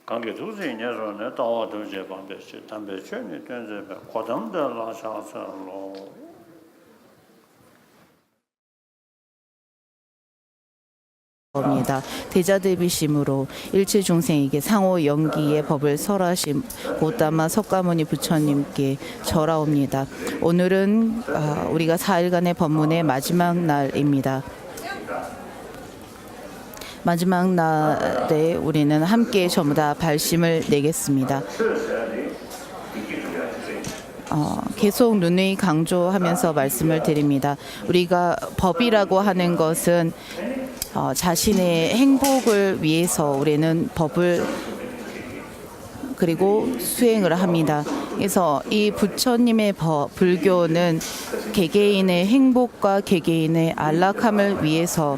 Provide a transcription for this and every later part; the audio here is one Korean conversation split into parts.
관계 두세 년에 다와 두제 방배시 담배 전에 된제 고담들 라샤서로 입니다. 대자대비심으로 일체중생에게 상호 영기의 법을 설하심 곧다마 석가모니 부처님께 절하옵니다. 오늘은 우리가 4일간의 법문의 마지막 날입니다. 마지막 날에 우리는 함께 전부 다 발심을 내겠습니다. 계속 누누이 강조하면서 말씀을 드립니다. 우리가 법이라고 하는 것은 자신의 행복을 위해서 우리는 법을 그리고 수행을 합니다. 그래서 이 부처님의 불교는 개개인의 행복과 개개인의 안락함을 위해서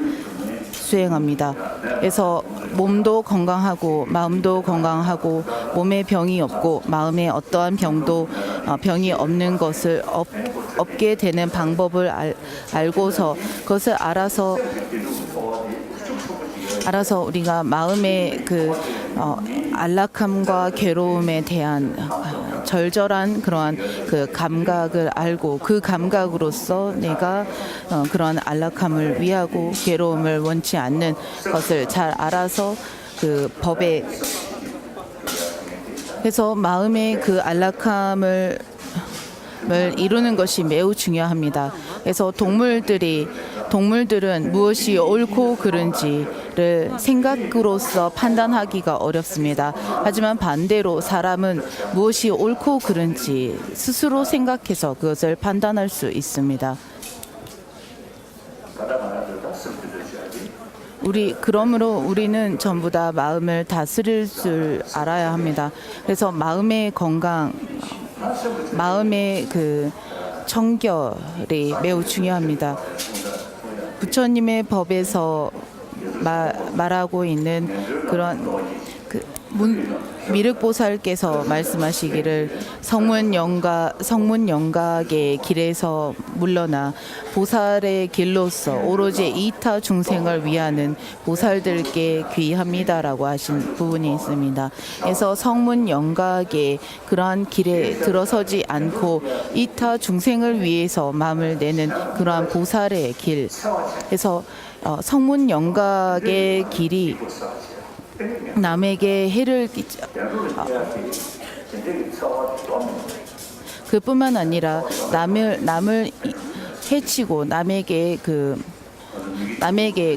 수행합니다. 그래서 몸도 건강하고 마음도 건강하고 몸에 병이 없고 마음에 어떠한 병이 없는 것을 없게 되는 방법을 알고서 그것을 알아서 우리가 마음의 그 안락함과 괴로움에 대한 절절한 그러한 그 감각을 알고 그 감각으로서 내가 그러한 안락함을 위하고 괴로움을 원치 않는 것을 잘 알아서 그 법에 해서 마음의 그 안락함을 이루는 것이 매우 중요합니다. 그래서 동물들은 무엇이 옳고 그른지를 생각으로서 판단하기가 어렵습니다. 하지만 반대로 사람은 무엇이 옳고 그른지 스스로 생각해서 그것을 판단할 수 있습니다. 그러므로 우리는 전부 다 마음을 다스릴 줄 알아야 합니다. 그래서 마음의 건강, 마음의 그 청결이 매우 중요합니다. 부처님의 법에서 말하고 있는 그런 미륵보살께서 말씀하시기를 성문영각의 길에서 물러나 보살의 길로서 오로지 이타 중생을 위하는 보살들께 귀합니다라고 하신 부분이 있습니다. 그래서 성문영각의 그러한 길에 들어서지 않고 이타 중생을 위해서 마음을 내는 그러한 보살의 길. 그래서 성문영각의 길이 남에게 해를 그뿐만 아니라 남을 해치고 남에게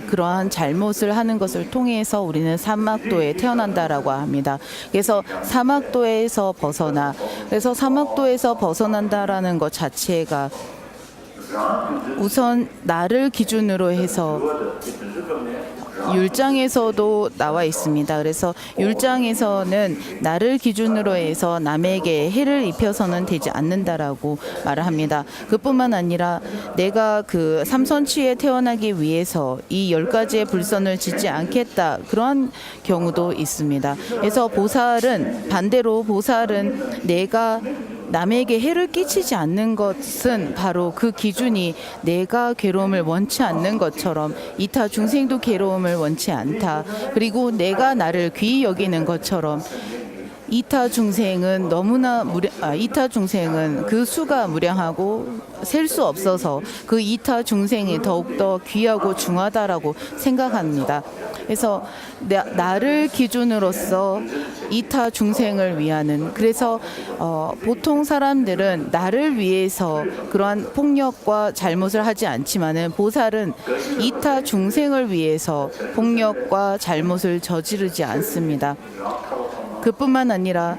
그러한 잘못을 하는 것을 통해서 우리는 사막도에 태어난다라고 합니다. 그래서 사막도에서 벗어난다라는 것 자체가 우선 나를 기준으로 해서 율장에서도 나와 있습니다. 그래서 율장에서는 나를 기준으로 해서 남에게 해를 입혀서는 되지 않는다라고 말을 합니다. 그뿐만 아니라 내가 그 삼선치에 태어나기 위해서 이 10가지의 불선을 짓지 않겠다. 그런 경우도 있습니다. 그래서 보살은 내가 남에게 해를 끼치지 않는 것은 바로 그 기준이 내가 괴로움을 원치 않는 것처럼 이타 중생도 괴로움을 원치 않다. 그리고 내가 나를 귀히 여기는 것처럼 이타 중생은 이타 중생은 그 수가 무량하고 셀 수 없어서 그 이타 중생이 더욱더 귀하고 중하다라고 생각합니다. 그래서 나를 기준으로서 이타 중생을 위하는, 그래서 보통 사람들은 나를 위해서 그러한 폭력과 잘못을 하지 않지만은 보살은 이타 중생을 위해서 폭력과 잘못을 저지르지 않습니다. 그뿐만 아니라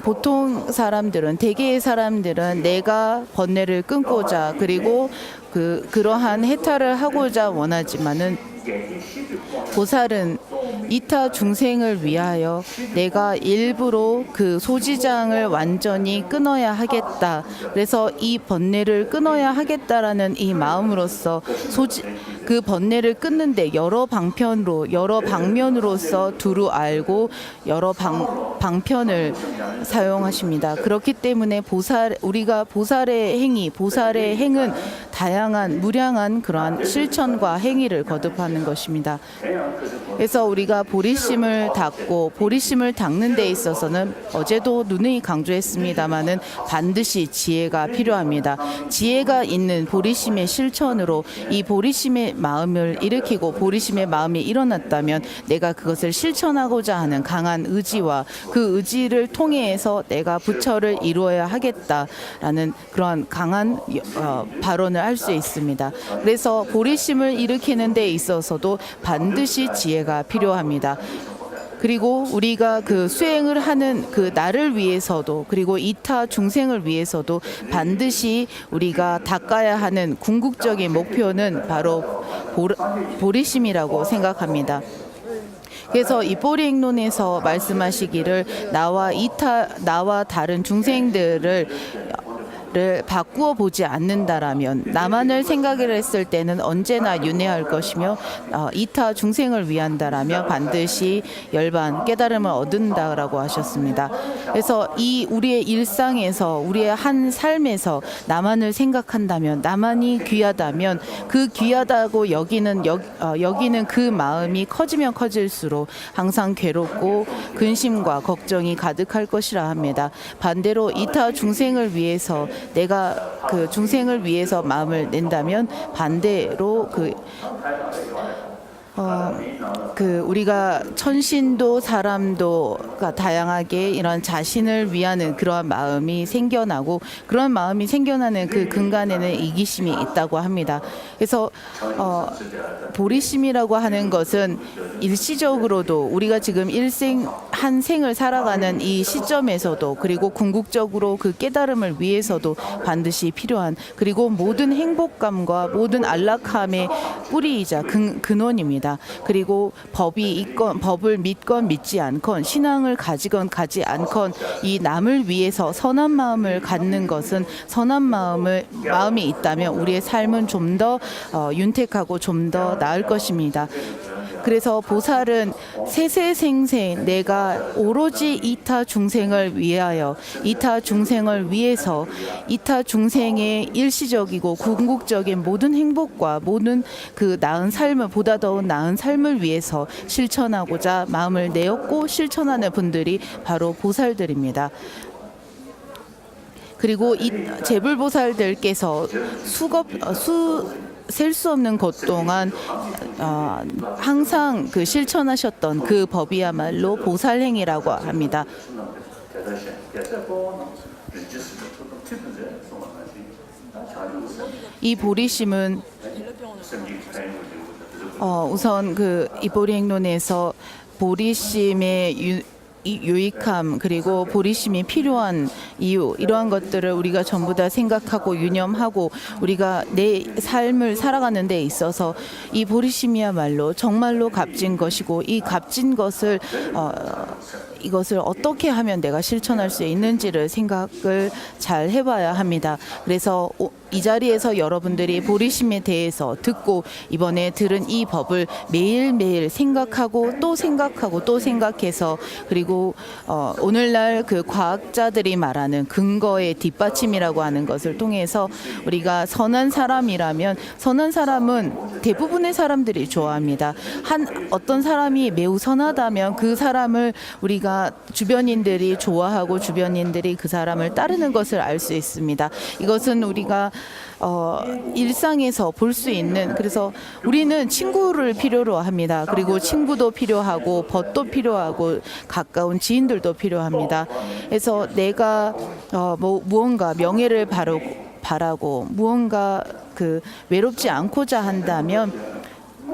보통 사람들은, 대개의 사람들은 내가 번뇌를 끊고자 그리고 그러한 해탈을 하고자 원하지만은 보살은 이타 중생을 위하여 내가 일부러 그 소지장을 완전히 끊어야 하겠다. 그래서 이 번뇌를 끊어야 하겠다라는 이 마음으로서 그 번뇌를 끊는데 여러 방면으로서 두루 알고 여러 방편을 사용하십니다. 그렇기 때문에 우리가 보살의 행은 다양한 무량한 그러한 실천과 행위를 거듭하는 것입니다. 그래서 우리가 보리심을 닦는 데 있어서는 어제도 누누이 강조했습니다마는 반드시 지혜가 필요합니다. 지혜가 있는 보리심의 실천으로 이 보리심의 마음을 일으키고 보리심의 마음이 일어났다면 내가 그것을 실천하고자 하는 강한 의지와 그 의지를 통해서 내가 부처를 이루어야 하겠다라는 그러한 강한 발언을 할 수 있습니다. 그래서 보리심을 일으키는 데 있어서도 반드시 지혜가 필요합니다. 그리고 우리가 그 수행을 하는 그 나를 위해서도 그리고 이타 중생을 위해서도 반드시 우리가 닦아야 하는 궁극적인 목표는 바로 보리심이라고 생각합니다. 그래서 이 보리행론에서 말씀하시기를 나와 다른 중생들을 바꾸어 보지 않는다라면, 나만을 생각을 했을 때는 언제나 윤회할 것이며 이타 중생을 위한다라며 반드시 열반 깨달음을 얻는다라고 하셨습니다. 그래서 이 우리의 일상에서, 우리의 한 삶에서 나만을 생각한다면, 나만이 귀하다면 그 귀하다고 여기는 그 마음이 커지면 커질수록 항상 괴롭고 근심과 걱정이 가득할 것이라 합니다. 반대로 이타 중생을 위해서 내가 그 중생을 위해서 마음을 낸다면 반대로 우리가 천신도 사람도가 다양하게 이런 자신을 위하는 그러한 마음이 생겨나고, 그런 마음이 생겨나는 그 근간에는 이기심이 있다고 합니다. 그래서 보리심이라고 하는 것은 일시적으로도 우리가 지금 한 생을 살아가는 이 시점에서도, 그리고 궁극적으로 그 깨달음을 위해서도 반드시 필요한, 그리고 모든 행복감과 모든 안락함의 뿌리이자 근원입니다. 그리고 법을 믿건 믿지 않건, 신앙을 가지건 가지 않건, 이 남을 위해서 선한 마음을 갖는 것은, 선한 마음이 있다면 우리의 삶은 좀 더 윤택하고 좀 더 나을 것입니다. 그래서 보살은 세세생생 내가 오로지 이타 중생을 위하여, 이타 중생을 위해서, 이타 중생의 일시적이고 궁극적인 모든 행복과 모든 그 나은 삶을, 보다 더 나은 삶을 위해서 실천하고자 마음을 내었고 실천하는 분들이 바로 보살들입니다. 그리고 이 제불보살들께서 셀 수 없는 것 동안 항상 그 실천하셨던 그 법이야말로 보살행이라고 합니다. 이 보리심은 우선 이 보리행론에서 보리심의 유익함, 그리고 보리심이 필요한 이유, 이러한 것들을 우리가 전부 다 생각하고 유념하고 우리가 내 삶을 살아가는 데 있어서 이 보리심이야말로 정말로 값진 것이고, 이 값진 것을 이것을 어떻게 하면 내가 실천할 수 있는지를 생각을 잘 해봐야 합니다. 그래서 이 자리에서 여러분들이 보리심에 대해서 듣고 이번에 들은 이 법을 매일매일 생각하고 또 생각하고 또 생각해서 그리고 오늘날 그 과학자들이 말하는 근거의 뒷받침이라고 하는 것을 통해서 우리가 선한 사람이라면 선한 사람은 대부분의 사람들이 좋아합니다. 어떤 사람이 매우 선하다면 그 사람을 우리가 주변인들이 좋아하고 주변인들이 그 사람을 따르는 것을 알 수 있습니다. 이것은 우리가 일상에서 볼 수 있는 그래서 우리는 친구를 필요로 합니다. 그리고 친구도 필요하고 벗도 필요하고 가까운 지인들도 필요합니다. 그래서 내가 무언가 명예를 바라고 무언가 외롭지 않고자 한다면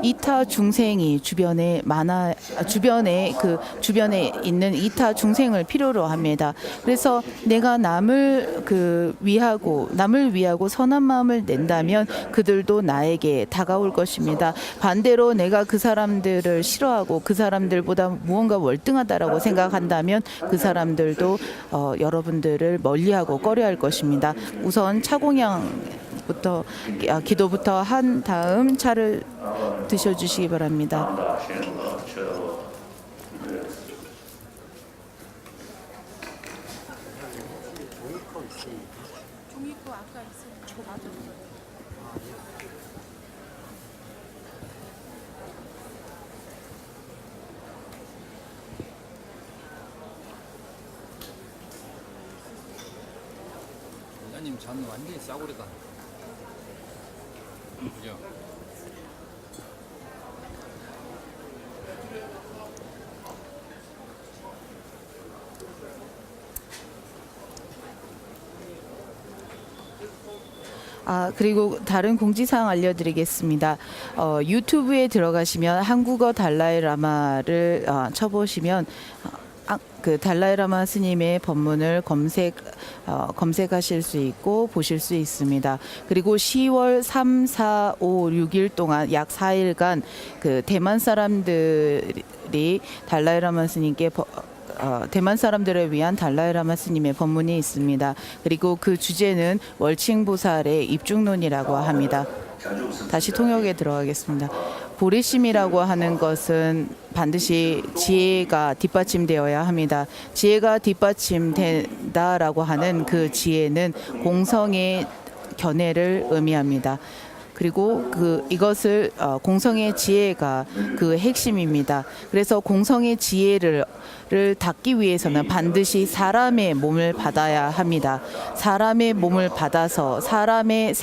이타 중생이 주변에 있는 이타 중생을 필요로 합니다. 그래서 내가 남을 위하고 선한 마음을 낸다면 그들도 나에게 다가올 것입니다. 반대로 내가 그 사람들을 싫어하고 그 사람들보다 무언가 월등하다라고 생각한다면 그 사람들도 여러분들을 멀리하고 꺼려할 것입니다. 우선 기도부터 한 다음 차를 드셔주시기 바랍니다. 원장님 잔 완전히 싸구려다. 그죠? 그리고 다른 공지사항 알려드리겠습니다. 유튜브에 들어가시면 한국어 달라이라마를 쳐보시면 그 달라이라마 스님의 법문을 검색하실 수 있고 보실 수 있습니다. 그리고 10월 3, 4, 5, 6일 동안 약 4일간 그 대만 사람들이 달라이라마 스님께 대만 사람들을 위한 달라이라마 스님의 법문이 있습니다. 그리고 그 주제는 월칭보살의 입중론이라고 합니다. 다시 통역에 들어가겠습니다. 보리심이라고 하는 것은 반드시 지혜가 뒷받침되어야 합니다. 지혜가 뒷받침된다라고 하는 그 지혜는 공성의 견해를 의미합니다. 그리고 이것을 공성의 지혜가 그 핵심입니다. 그래서 공성의 지혜를 닦기 위해서는 반드시 사람의 몸을 받아야 합니다. 사람의 몸을 받아서 사람이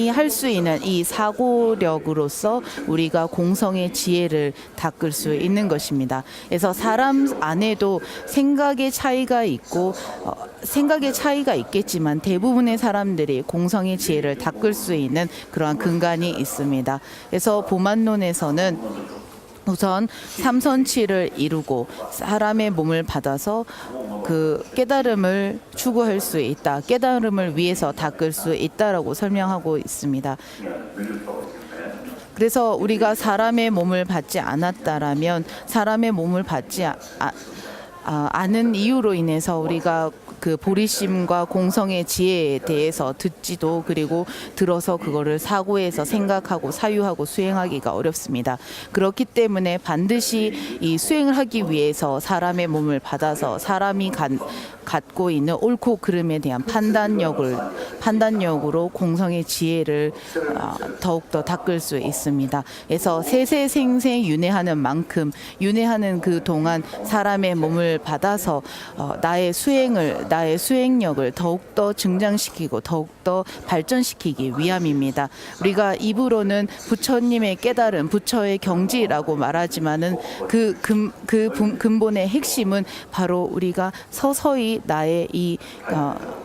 할 수 있는 이 사고력으로서 우리가 공성의 지혜를 닦을 수 있는 것입니다. 그래서 사람 안에도 생각의 차이가 있겠지만 대부분의 사람들이 공성의 지혜를 닦을 수 있는 그러한 근간이 있습니다. 그래서 보만론에서는 우선 삼선치를 이루고 사람의 몸을 받아서 그 깨달음을 추구할 수 있다. 깨달음을 위해서 닦을 수 있다라고 설명하고 있습니다. 그래서 우리가 사람의 몸을 받지 않았다라면 사람의 몸을 받지 않은 이유로 인해서 우리가 그 보리심과 공성의 지혜에 대해서 듣지도 그리고 들어서 그거를 사고해서 생각하고 사유하고 수행하기가 어렵습니다. 그렇기 때문에 반드시 이 수행을 하기 위해서 사람의 몸을 받아서 사람이 갖고 있는 옳고 그름에 대한 판단력으로 공성의 지혜를 더욱더 닦을 수 있습니다. 그래서 세세생생 윤회하는 만큼 윤회하는 그 동안 사람의 몸을 받아서 나의 수행력을 더욱더 증장시키고 더욱더 발전시키기 위함입니다. 우리가 입으로는 부처님의 깨달음, 부처의 경지라고 말하지만은 그 근본의 핵심은 바로 우리가 서서히 나의 이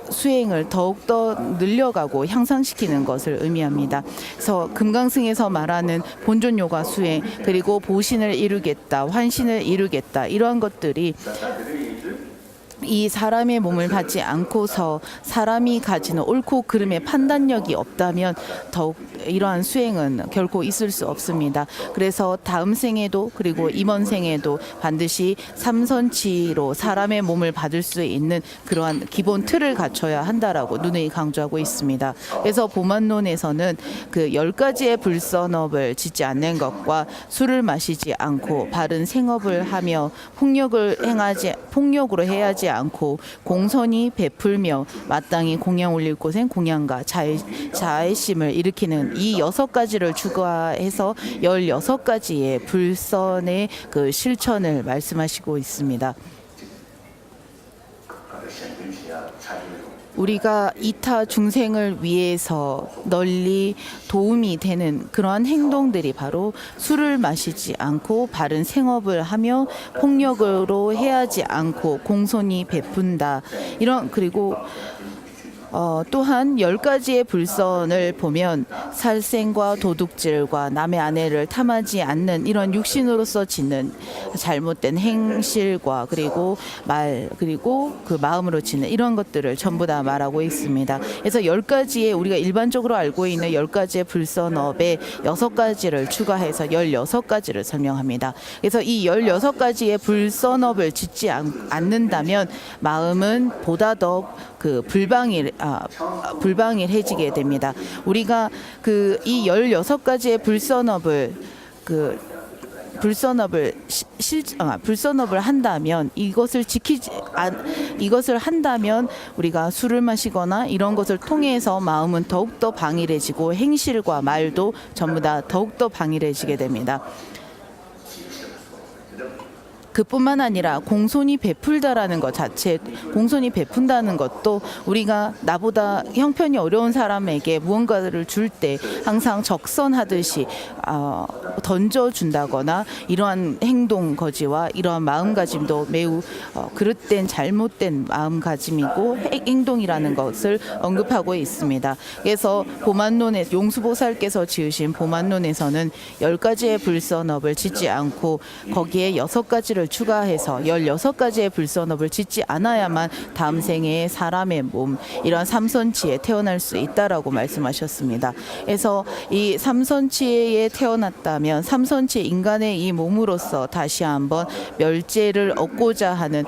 수행을 더욱더 늘려가고 향상시키는 것을 의미합니다. 그래서 금강승에서 말하는 본존요가 수행 그리고 보신을 이루겠다, 환신을 이루겠다 이러한 것들이 이 사람의 몸을 받지 않고서 사람이 가지는 옳고 그름의 판단력이 없다면 더욱 이러한 수행은 결코 있을 수 없습니다. 그래서 다음 생에도 그리고 이번 생에도 반드시 삼선치로 사람의 몸을 받을 수 있는 그러한 기본 틀을 갖춰야 한다라고 누누이 강조하고 있습니다. 그래서 보만론에서는 그 10가지의 불선업을 짓지 않는 것과 술을 마시지 않고 바른 생업을 하며 폭력으로 해야지 않고 공손히 베풀며 마땅히 공양 올릴 곳엔 공양과 자애심을 일으키는 이 6가지를 추가해서 16가지의 불선의 그 실천을 말씀하시고 있습니다. 우리가 이타 중생을 위해서 널리 도움이 되는 그러한 행동들이 바로 술을 마시지 않고 바른 생업을 하며 폭력으로 해하지 않고 공손히 베푼다. 그리고 또한 10가지의 불선을 보면 살생과 도둑질과 남의 아내를 탐하지 않는 이런 육신으로서 짓는 잘못된 행실과 그리고 말 그리고 그 마음으로 짓는 이런 것들을 전부 다 말하고 있습니다. 그래서 10가지의 우리가 일반적으로 알고 있는 10가지의 불선업에 6가지를 추가해서 16가지를 설명합니다. 그래서 이 16가지의 불선업을 짓지 않는다면 마음은 보다 더 그 불방일해지게 됩니다. 우리가 그 이 16가지의 불선업을 한다면 이것을 한다면 우리가 술을 마시거나 이런 것을 통해서 마음은 더욱더 방일해지고 행실과 말도 전부 다 더욱더 방일해지게 됩니다. 그뿐만 아니라 공손히 베풀다라는 것 자체, 공손히 베푼다는 것도 우리가 나보다 형편이 어려운 사람에게 무언가를 줄 때 항상 적선하듯이 던져준다거나 이러한 행동 거지와 이러한 마음가짐도 매우 그릇된 잘못된 마음가짐이고 행동이라는 것을 언급하고 있습니다. 그래서 보만론에 용수보살께서 지으신 보만론에서는 10가지의 불선업을 짓지 않고 거기에 6가지를 추가해서 16가지의 불선업을 짓지 않아야만 다음 생에 사람의 몸 이런 삼선치에 태어날 수 있다라고 말씀하셨습니다. 그래서 이 삼선치에 태어났다면 삼선치 인간의 이 몸으로서 다시 한번 멸죄를 얻고자 하는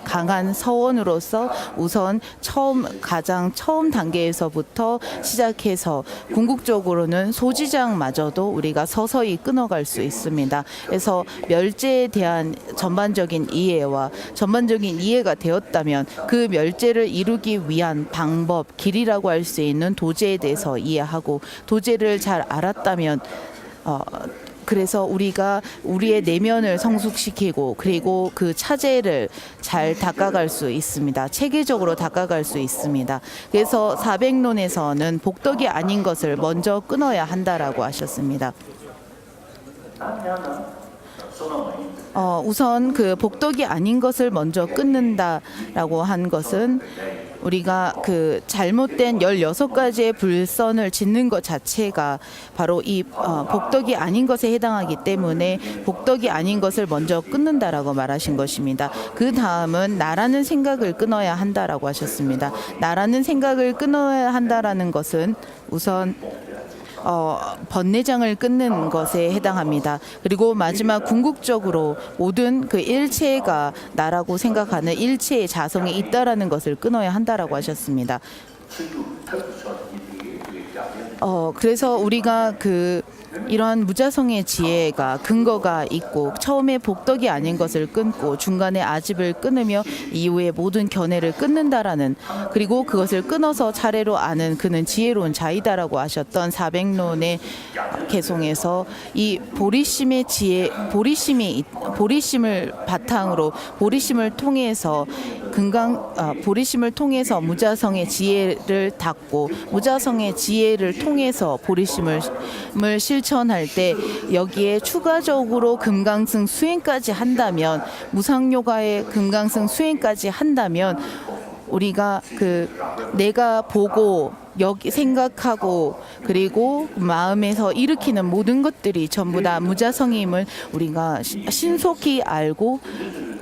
강한 서원으로서 우선 가장 처음 단계에서부터 시작해서 궁극적으로는 소지장마저도 우리가 서서히 끊어갈 수 있습니다. 그래서 멸죄에 대한 전반적인 이해가 되었다면 그 멸죄를 이루기 위한 방법, 길이라고 할 수 있는 도제에 대해서 이해하고 도제를 잘 알았다면 그래서 우리가 우리의 내면을 성숙시키고 그리고 그 차제를 잘 닦아갈 수 있습니다. 체계적으로 닦아갈 수 있습니다. 그래서 400론에서는 복덕이 아닌 것을 먼저 끊어야 한다라고 하셨습니다. 우선 그 복덕이 아닌 것을 먼저 끊는다라고 한 것은 우리가 그 잘못된 16가지의 불선을 짓는 것 자체가 바로 이 복덕이 아닌 것에 해당하기 때문에 복덕이 아닌 것을 먼저 끊는다라고 말하신 것입니다. 그 다음은 나라는 생각을 끊어야 한다라고 하셨습니다. 나라는 생각을 끊어야 한다라는 것은 우선 번뇌장을 끊는 것에 해당합니다. 그리고 마지막 궁극적으로 모든 그 일체가 나라고 생각하는 일체의 자성이 있다라는 것을 끊어야 한다라고 하셨습니다. 그래서 우리가 이러한 무자성의 지혜가 근거가 있고 처음에 복덕이 아닌 것을 끊고 중간에 아집을 끊으며 이후에 모든 견해를 끊는다라는 그리고 그것을 끊어서 차례로 아는 그는 지혜로운 자이다라고 하셨던 400론의 개송에서 이 보리심의 지혜, 보리심을 바탕으로 보리심을 통해서 보리심을 통해서 무자성의 지혜를 닦고 무자성의 지혜를 통해서 보리심을 실천할 때 여기에 추가적으로 금강승 수행까지 한다면 무상요가의 금강승 수행까지 한다면 우리가 내가 보고 생각하고 그리고 마음에서 일으키는 모든 것들이 전부 다 무자성임을 우리가 신속히 알고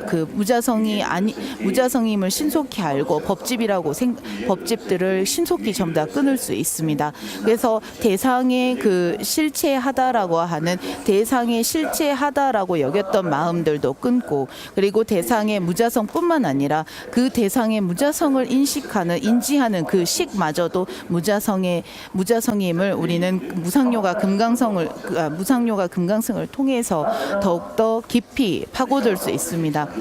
그 무자성임을 신속히 알고 법집들을 신속히 전부 다 끊을 수 있습니다. 그래서 대상의 그 실체하다라고 하는 대상의 실체하다라고 여겼던 마음들도 끊고 그리고 대상의 무자성뿐만 아니라 그 대상의 무자성을 인지하는 그 식마저도 무자성임을 우리는 무상요가 금강성을 통해서 더욱더 깊이 파고들 수 있습니다.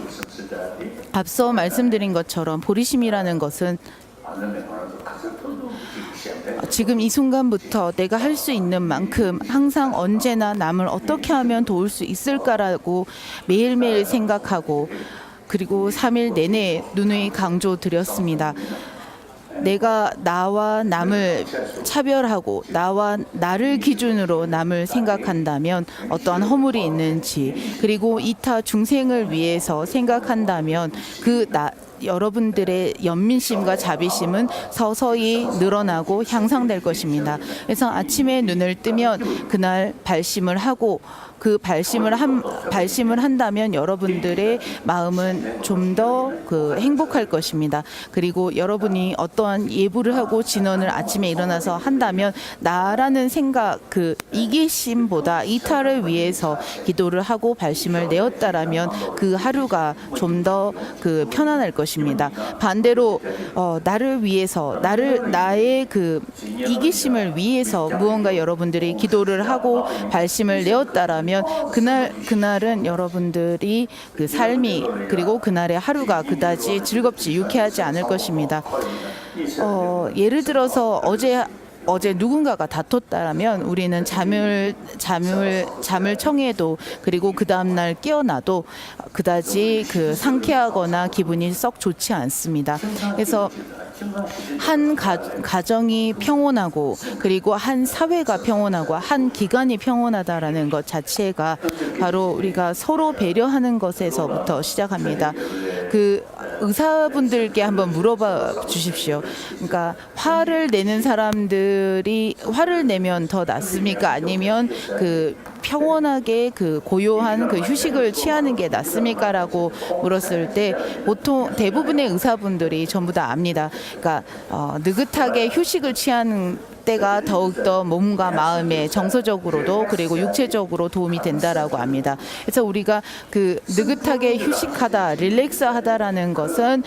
앞서 말씀드린 것처럼 보리심이라는 것은 지금 이 순간부터 내가 할 수 있는 만큼 항상 언제나 남을 어떻게 하면 도울 수 있을까라고 매일매일 생각하고 그리고 3일 내내 누누이 강조드렸습니다. 내가 나와 남을 차별하고 나를 기준으로 남을 생각한다면 어떠한 허물이 있는지 그리고 이타 중생을 위해서 생각한다면 여러분들의 연민심과 자비심은 서서히 늘어나고 향상될 것입니다. 그래서 아침에 눈을 뜨면 그날 발심을 하고 그 발심을 한다면 여러분들의 마음은 좀 더 행복할 것입니다. 그리고 여러분이 어떠한 예불을 하고 진언을 아침에 일어나서 한다면 나라는 생각 이기심보다 이타를 위해서 기도를 하고 발심을 내었다라면 그 하루가 좀 더 편안할 것입니다. 반대로 나를 위해서 나의 이기심을 위해서 무언가 여러분들이 기도를 하고 발심을 내었다라면 그날은 여러분들이 삶이 그리고 그날의 하루가 그다지 즐겁지 유쾌하지 않을 것입니다. 예를 들어서 어제 누군가가 다퉜다라면 우리는 잠을 청해도 그리고 그 다음날 깨어나도 그다지 상쾌하거나 기분이 썩 좋지 않습니다. 그래서 한 가정이 평온하고 그리고 한 사회가 평온하고 한 기관이 평온하다라는 것 자체가 바로 우리가 서로 배려하는 것에서부터 시작합니다. 의사분들께 한번 물어봐 주십시오. 그러니까 화를 내는 사람들이 화를 내면 더 낫습니까? 아니면 평온하게 고요한 휴식을 취하는 게 낫습니까라고 물었을 때 보통 대부분의 의사분들이 전부 다 압니다. 그러니까 느긋하게 휴식을 취하는 때가 더욱더 몸과 마음에 정서적으로도 그리고 육체적으로 도움이 된다라고 합니다. 그래서 우리가 느긋하게 휴식하다, 릴렉스하다라는 것은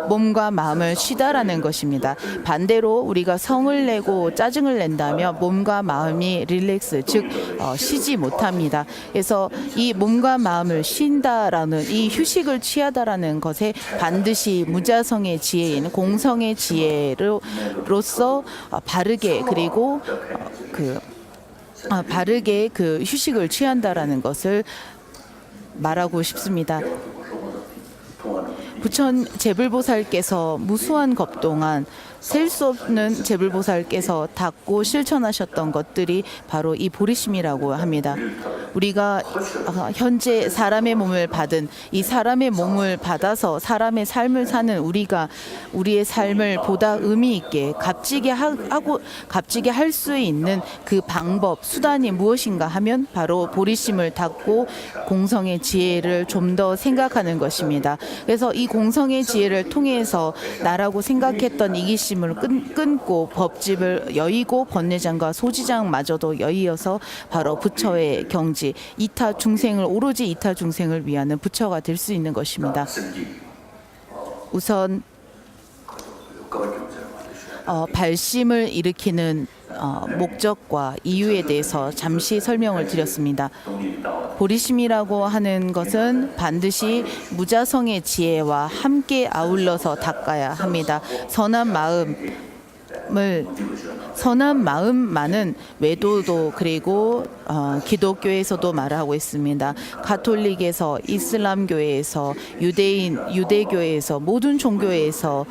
몸과 마음을 쉬다라는 것입니다. 반대로 우리가 성을 내고 짜증을 낸다면 몸과 마음이 릴렉스, 즉 쉬지 못합니다. 그래서 이 몸과 마음을 쉰다라는 이 휴식을 취하다라는 것에 반드시 무자성의 지혜인 공성의 지혜로서 바르게 그리고 바르게 휴식을 취한다라는 것을 말하고 싶습니다. 부천 제불보살께서 무수한 겁 동안 셀 수 없는 제불보살께서 닦고 실천하셨던 것들이 바로 이 보리심이라고 합니다. 우리가 현재 사람의 몸을 받은 이 사람의 몸을 받아서 사람의 삶을 사는 우리가 우리의 삶을 보다 의미 있게 값지게 할 수 있는 그 방법 수단이 무엇인가 하면 바로 보리심을 닦고 공성의 지혜를 좀 더 생각하는 것입니다. 그래서 이 공성의 지혜를 통해서 나라고 생각했던 이기심을 끊고 법집을 여의고 번뇌장과 소지장마저도 여의어서 바로 부처의 경지 오로지 이타 중생을 위하는 부처가 될 수 있는 것입니다. 우선 발심을 일으키는 목적과 이유에 대해서 잠시 설명을 드렸습니다. 보리심이라고 하는 것은 반드시 무자성의 지혜와 함께 아울러서 닦아야 합니다. 선한 마음만은 외도도 그리고 기독교에서도 말하고 있습니다. 가톨릭에서 이슬람교에서 유대교에서 모든 종교에서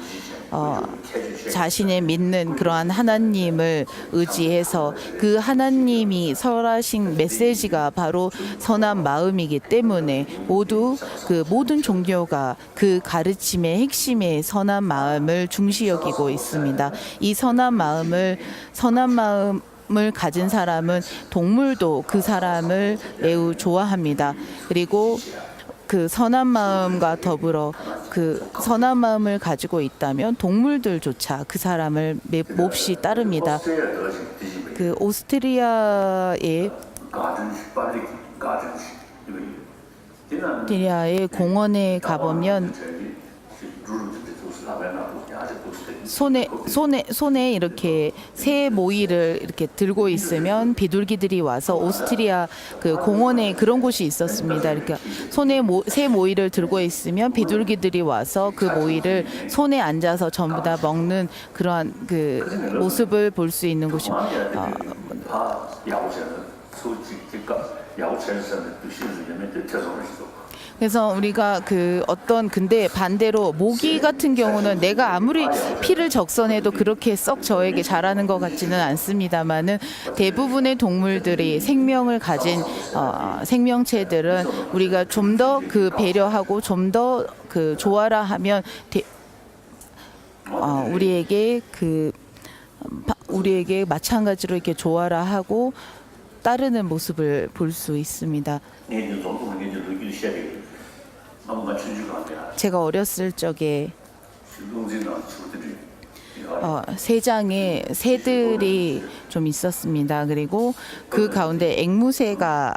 자신의 믿는 그러한 하나님을 의지해서 그 하나님이 설하신 메시지가 바로 선한 마음이기 때문에 그 모든 종교가 그 가르침의 핵심에 선한 마음을 중시 여기고 있습니다. 이 선한 마음을 가진 사람은 동물도 그 사람을 매우 좋아합니다. 그리고 그 선한 마음과 더불어 그 선한 마음을 가지고 있다면 동물들조차 그 사람을 몹시 따릅니다. 그 오스트리아의 공원에 가보면 손에 이렇게 새 모이를 이렇게 들고 있으면 비둘기들이 와서 오스트리아 그 공원에 그런 곳이 있었습니다. 그러니까 손에 새 모이를 들고 있으면 비둘기들이 와서 그 모이를 손에 앉아서 전부 다 먹는 그러한 그 모습을 볼 수 있는 곳이. 그래서 우리가 근데 반대로 모기 같은 경우는 내가 아무리 피를 적선해도 그렇게 썩 저에게 잘하는 것 같지는 않습니다만은 대부분의 동물들이 생명을 가진 생명체들은 우리가 좀 더 그 배려하고 좀 더 그 좋아라 하면 우리에게 마찬가지로 이렇게 좋아라 하고 따르는 모습을 볼 수 있습니다. 제가 어렸을 적에 새장에 새들이 좀 있었습니다. 그리고 그 가운데 앵무새가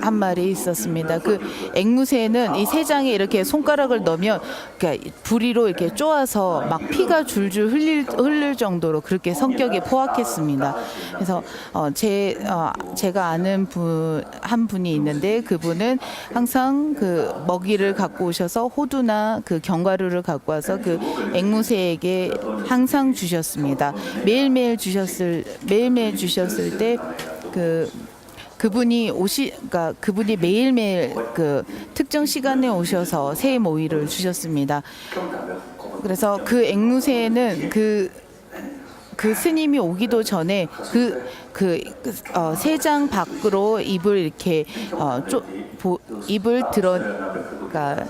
한 마리 있었습니다. 그 앵무새는 이 새장에 이렇게 손가락을 넣으면 그러니까 부리로 이렇게 쪼아서 막 피가 줄줄 흘릴 정도로 그렇게 성격이 포악했습니다. 그래서 제가 아는 한 분이 있는데 그분은 항상 그 먹이를 갖고 오셔서 호두나 그 견과류를 갖고 와서 그 앵무새에게 항상 주셨습니다. 매일매일 주셨을 때 그분이 매일매일 그 특정 시간에 오셔서 새 모이를 주셨습니다. 그래서 그 앵무새는 그 스님이 오기도 전에 새장 밖으로 입을 이렇게 입을 그러니까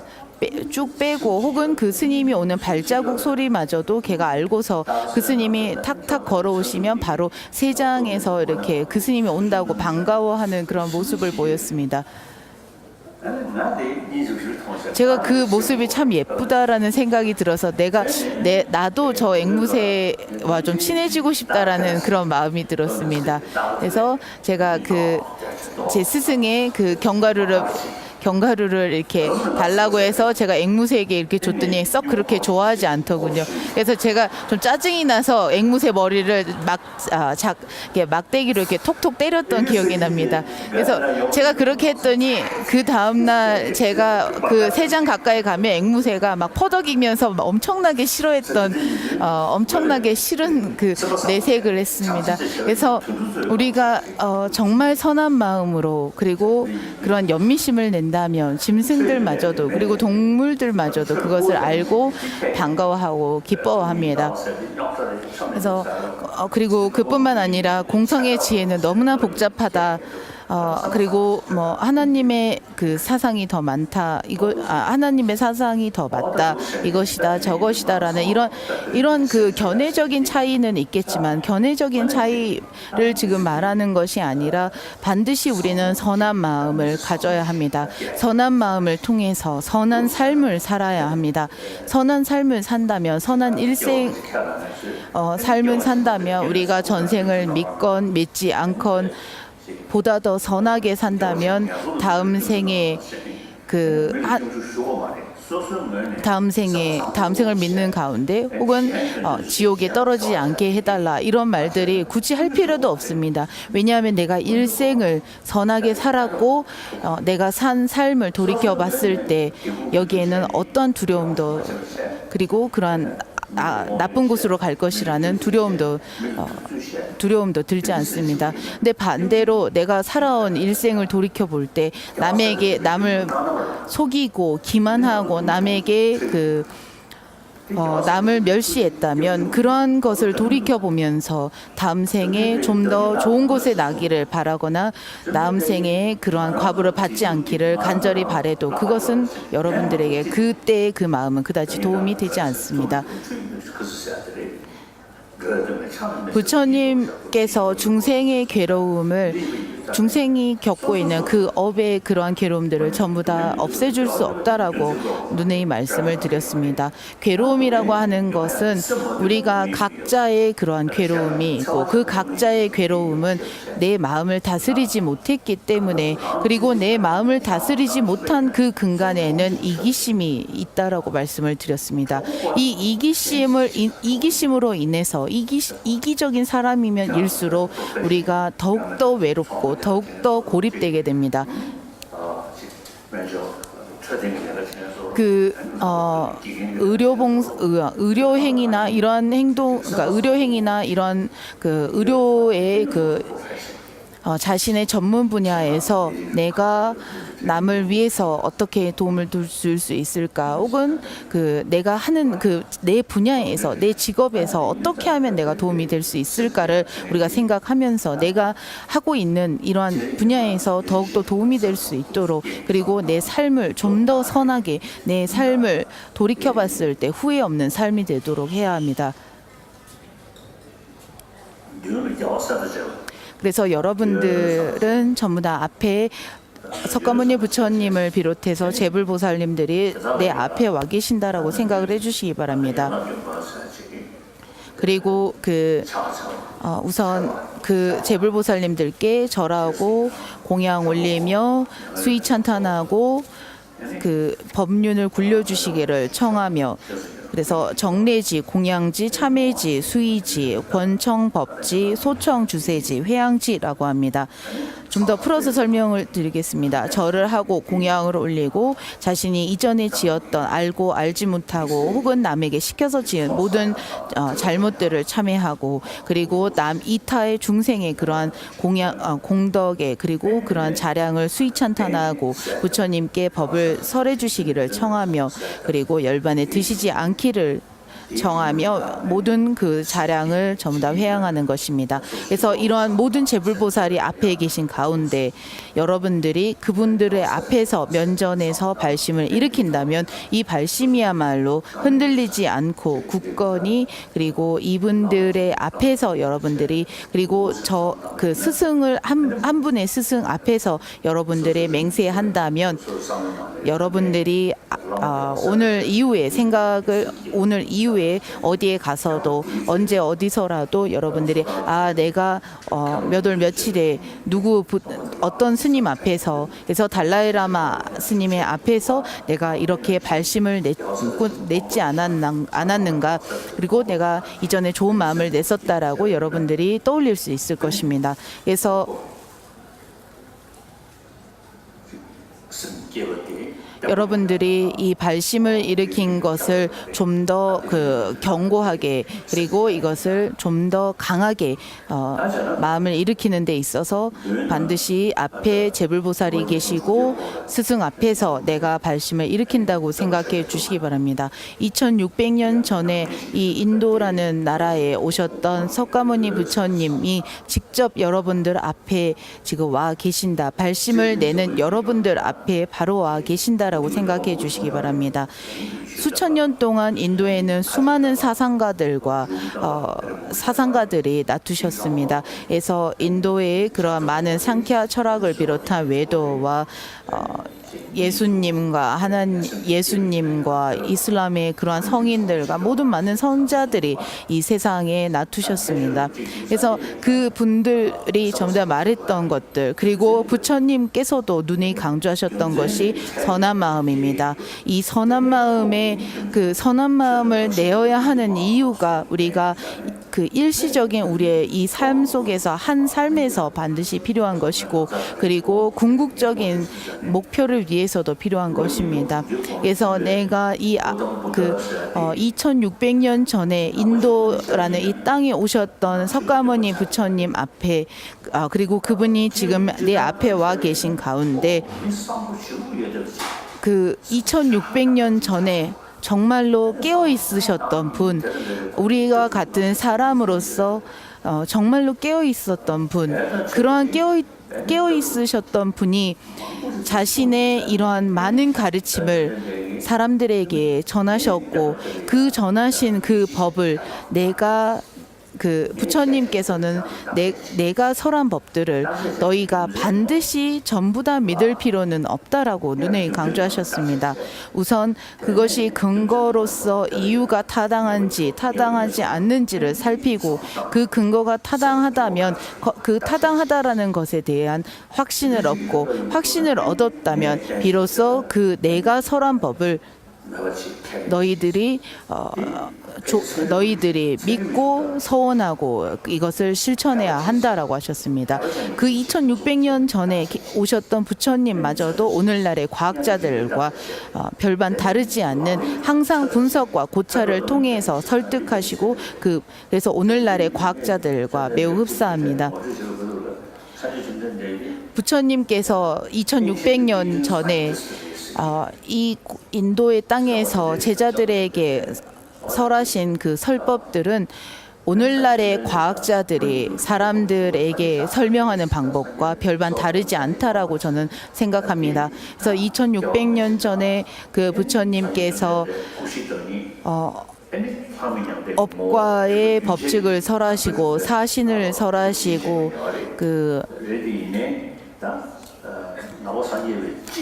쭉 빼고 혹은 그 스님이 오는 발자국 소리마저도 걔가 알고서 그 스님이 탁탁 걸어오시면 바로 새장에서 이렇게 그 스님이 온다고 반가워하는 그런 모습을 보였습니다. 제가 그 모습이 참 예쁘다라는 생각이 들어서 나도 저 앵무새와 좀 친해지고 싶다라는 그런 마음이 들었습니다. 그래서 제가 제 스승의 그 견과류를 이렇게 달라고 해서 제가 앵무새에게 이렇게 줬더니 썩 그렇게 좋아하지 않더군요. 그래서 제가 좀 짜증이 나서 앵무새 머리를 막대기로 이렇게 톡톡 때렸던 기억이 납니다. 그래서 제가 그렇게 했더니 그 다음날 제가 그 새장 가까이 가면 앵무새가 막 퍼덕이면서 엄청나게 엄청나게 싫은 그 내색을 했습니다. 그래서 우리가 정말 선한 마음으로 그리고 그런 연민심을 낸다면 짐승들마저도 그리고 동물들마저도 그것을 알고 반가워하고 기뻐합니다. 그래서 그리고 그뿐만 아니라 공성의 지혜는 너무나 복잡하다. 그리고 하나님의 그 사상이 더 많다. 하나님의 사상이 더 맞다. 이것이다, 저것이다라는 이런 그 견해적인 차이는 있겠지만 견해적인 차이를 지금 말하는 것이 아니라 반드시 우리는 선한 마음을 가져야 합니다. 선한 마음을 통해서 선한 삶을 살아야 합니다. 선한 삶을 산다면 삶을 산다면 우리가 전생을 믿건 믿지 않건 보다 더 선하게 산다면 다음 생을 믿는 가운데 혹은 지옥에 떨어지지 않게 해달라 이런 말들이 굳이 할 필요도 없습니다. 왜냐하면 내가 일생을 선하게 살았고 내가 산 삶을 돌이켜봤을 때 여기에는 어떤 두려움도 그리고 그러한 나쁜 곳으로 갈 것이라는 두려움도 들지 않습니다. 근데 반대로 내가 살아온 일생을 돌이켜 볼 때 남을 속이고 기만하고 남에게 남을 멸시했다면 그러한 것을 돌이켜 보면서 다음 생에 좀 더 좋은 곳에 나기를 바라거나 다음 생에 그러한 과부를 받지 않기를 간절히 바래도 그것은 여러분들에게 그때의 그 마음은 그다지 도움이 되지 않습니다. 부처님께서 중생의 괴로움을 중생이 겪고 있는 그 업의 그러한 괴로움들을 전부 다 없애줄 수 없다라고 누누이 말씀을 드렸습니다. 괴로움이라고 하는 것은 우리가 각자의 그러한 괴로움이 있고 그 각자의 괴로움은 내 마음을 다스리지 못했기 때문에 그리고 내 마음을 다스리지 못한 그 근간에는 이기심이 있다라고 말씀을 드렸습니다. 이 이기심으로 인해서 이기적인 사람이면 일수록 우리가 더욱더 외롭고 더욱더 고립되게 됩니다. 의료행위나 이런 행동, 그러니까 의료행위나 이런 그 의료의 자신의 전문 분야에서 내가 남을 위해서 어떻게 도움을 줄 수 있을까, 혹은 내가 하는 내 분야에서 내 직업에서 어떻게 하면 내가 도움이 될 수 있을까를 우리가 생각하면서 내가 하고 있는 이러한 분야에서 더욱더 도움이 될 수 있도록, 그리고 내 삶을 좀 더 선하게, 내 삶을 돌이켜봤을 때 후회 없는 삶이 되도록 해야 합니다. 그래서 여러분들은 전부 다 앞에 석가모니 부처님을 비롯해서 재불보살님들이 내 앞에 와 계신다라고 생각을 해주시기 바랍니다. 그리고 우선 그 재불보살님들께 절하고 공양 올리며 수의 찬탄하고 그 법륜을 굴려주시기를 청하며, 그래서 정례지, 공양지, 참회지, 수의지, 권청법지, 소청주세지, 회양지라고 합니다. 좀 더 풀어서 설명을 드리겠습니다. 절을 하고 공양을 올리고 자신이 이전에 지었던 알고 알지 못하고 혹은 남에게 시켜서 지은 모든 잘못들을 참회하고, 그리고 남 이타의 중생의 그러한 공덕에 그리고 그러한 자량을 수의찬탄하고 부처님께 법을 설해 주시기를 청하며, 그리고 열반에 드시지 않기를 정하며 모든 그 자량을 전부 다 회양하는 것입니다. 그래서 이러한 모든 재불보살이 앞에 계신 가운데 여러분들이 그분들의 앞에서 면전에서 발심을 일으킨다면 이 발심이야말로 흔들리지 않고 굳건히, 그리고 이분들의 앞에서 여러분들이, 그리고 그 스승을 한 분의 스승 앞에서 여러분들의 맹세한다면 여러분들이 오늘 이후에 어디에 가서도 언제 어디서라도 여러분들이 내가 몇 월 며칠에 어떤 스님 앞에서, 그래서 달라이라마 스님의 앞에서 내가 이렇게 발심을 냈지 않았는가, 그리고 내가 이전에 좋은 마음을 냈었다라고 여러분들이 떠올릴 수 있을 것입니다. 그래서 여러분들이 이 발심을 일으킨 것을 좀 더 견고하게, 그리고 이것을 좀 더 강하게 마음을 일으키는 데 있어서 반드시 앞에 재불보살이 계시고 스승 앞에서 내가 발심을 일으킨다고 생각해 주시기 바랍니다. 2600년 전에 이 인도라는 나라에 오셨던 석가모니 부처님이 직접 여러분들 앞에 지금 와 계신다, 발심을 내는 여러분들 앞에 바로 와 계신다라고 생각해 주시기 바랍니다. 수천 년 동안 인도에는 수많은 사상가들이 나투셨습니다. 그래서 인도의 그러한 많은 상ಖ್야 철학을 비롯한 외도와 예수님과 이슬람의 그러한 성인들과 모든 많은 선자들이 이 세상에 나투셨습니다. 그래서 그 분들이 전부 다 말했던 것들, 그리고 부처님께서도 눈이 강조하셨던 것이 선한 마음입니다. 이 선한 마음을 내어야 하는 이유가 우리가 그 일시적인 우리의 이 삶 속에서 한 삶에서 반드시 필요한 것이고, 그리고 궁극적인 목표를 위해서도 필요한 것입니다. 그래서 내가 2600년 전에 인도라는 이 땅에 오셨던 석가모니 부처님 앞에, 그리고 그분이 지금 내 앞에 와 계신 가운데 그 2600년 전에 정말로 깨어 있으셨던 분, 우리와 같은 사람으로서 정말로 깨어 있었던 분, 그러한 깨어 있으셨던 분이 자신의 이러한 많은 가르침을 사람들에게 전하셨고, 그 전하신 그 법을 그 부처님께서는 내가 설한 법들을 너희가 반드시 전부 다 믿을 필요는 없다라고 누누이 강조하셨습니다. 우선 그것이 근거로서 이유가 타당한지 타당하지 않는지를 살피고, 그 근거가 타당하다면 그 타당하다라는 것에 대한 확신을 얻고, 확신을 얻었다면 비로소 그 내가 설한 법을 너희들이 믿고 서원하고 이것을 실천해야 한다라고 하셨습니다. 그 2600년 전에 오셨던 부처님마저도 오늘날의 과학자들과 별반 다르지 않는 항상 분석과 고찰을 통해서 설득하시고, 그래서 오늘날의 과학자들과 매우 흡사합니다. 부처님께서 2600년 전에 이 인도의 땅에서 제자들에게 설하신 그 설법들은 오늘날의 과학자들이 사람들에게 설명하는 방법과 별반 다르지 않다라고 저는 생각합니다. 그래서 2600년 전에 그 부처님께서 업과의 법칙을 설하시고 사신을 설하시고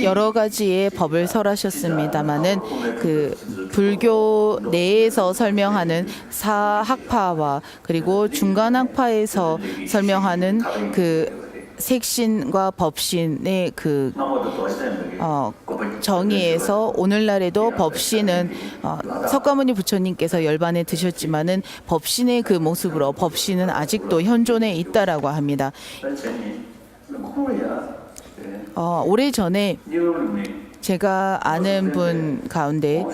여러 가지의 법을 설하셨습니다마는 그 불교 내에서 설명하는 사학파와 그리고 중간학파에서 설명하는 그 색신과 법신의 그 정의에서 오늘날에도 법신은 석가모니 부처님께서 열반에 드셨지만은 법신의 그 모습으로 법신은 아직도 현존해 있다라고 합니다. 오래전에 제가 아는 분 가운데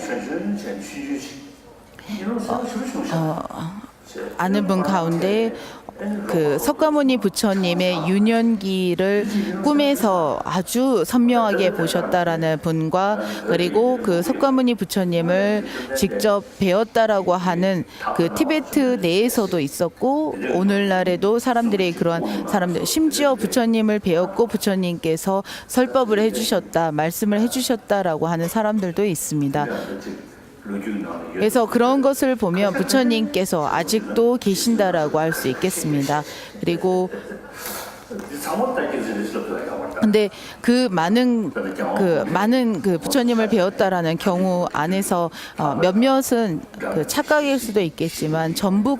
그 석가모니 부처님의 유년기를 꿈에서 아주 선명하게 보셨다라는 분과, 그리고 그 석가모니 부처님을 직접 배웠다라고 하는 그 티베트 내에서도 있었고, 오늘날에도 사람들이 그러한 사람들, 심지어 부처님을 배웠고 부처님께서 설법을 해주셨다, 말씀을 해주셨다라고 하는 사람들도 있습니다. 그래서 그런 것을 보면 부처님께서 아직도 계신다라고 할 수 있겠습니다. 그리고 근데 그 많은 그 부처님을 배웠다라는 경우 안에서 몇몇은 그 착각일 수도 있겠지만 전부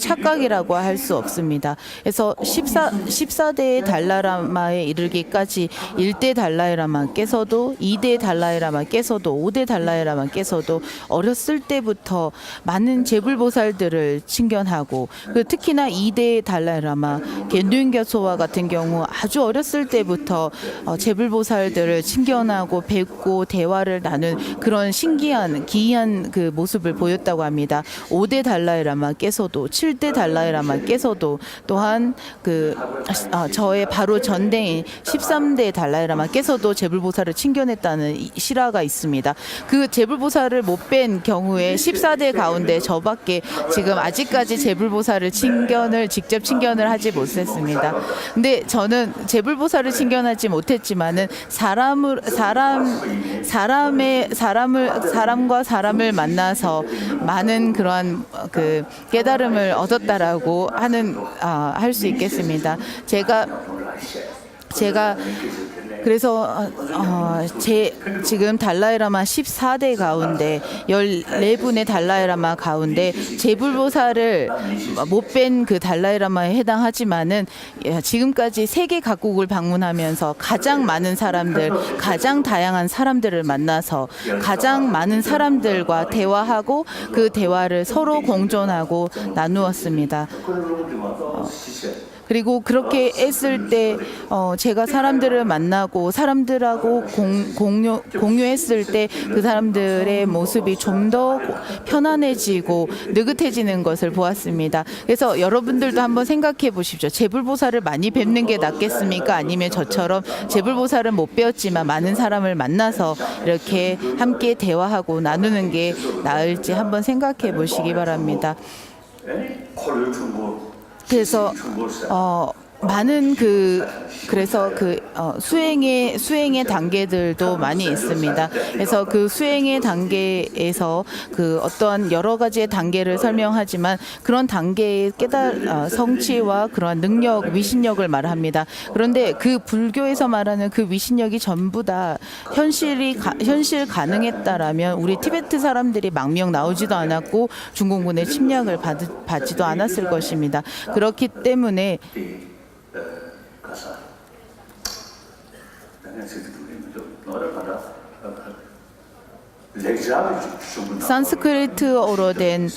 착각이라고 할 수 없습니다. 그래서 14대의 달라라마에 이르기까지 1대 달라이라마께서도 2대 달라이라마께서도 5대 달라이라마께서도 어렸을 때부터 많은 제불보살들을 친견하고, 특히나 2대 달라이라마 겐두인교소와 같은 경우 아주 어렸을 때부터 제불보살들을 친견하고 뵙고 대화를 나눈 그런 신기한 기이한 그 모습을 보였다고 합니다. 5대 달라이라마께서도 7대 달라이라마께서도 또한 저의 바로 전대인 13대 달라이라마께서도 제불보살을 친견했다는 실화가 있습니다. 그 제불보살을 못 뵌 경우에 14대 가운데 저밖에 지금 아직까지 제불보살을 직접 친견을 하지 못했습니다. 근데 저는 제불보살을 친견하지 못했지만은 사람과 사람을 만나서 많은 그러한 그 깨달음을 얻었다라고 할 수 있겠습니다. 제가 그래서 지금 달라이라마 14대 가운데 14분의 달라이라마 가운데 제불보살을 못 뵌 그 달라이라마에 해당하지만은 지금까지 세계 각국을 방문하면서 가장 많은 사람들, 가장 다양한 사람들을 만나서 가장 많은 사람들과 대화하고 그 대화를 서로 공존하고 나누었습니다. 그리고 그렇게 했을 때 제가 사람들을 만나고 사람들하고 공유했을 때 그 사람들의 모습이 좀 더 편안해지고 느긋해지는 것을 보았습니다. 그래서 여러분들도 한번 생각해 보십시오. 제불보살을 많이 뵙는 게 낫겠습니까? 아니면 저처럼 제불보살은 못 뵈었지만 많은 사람을 만나서 이렇게 함께 대화하고 나누는 게 나을지 한번 생각해 보시기 바랍니다. 그래서 많은 그래서 수행의 단계들도 많이 있습니다. 그래서 그 수행의 단계에서 그 어떠한 여러 가지의 단계를 설명하지만 그런 단계의 성취와 그런 능력, 위신력을 말합니다. 그런데 그 불교에서 말하는 그 위신력이 전부 다 현실 가능했다라면 우리 티베트 사람들이 망명 나오지도 않았고 중공군의 침략을 받지도 않았을 것입니다. 그렇기 때문에 산스크리트어로 된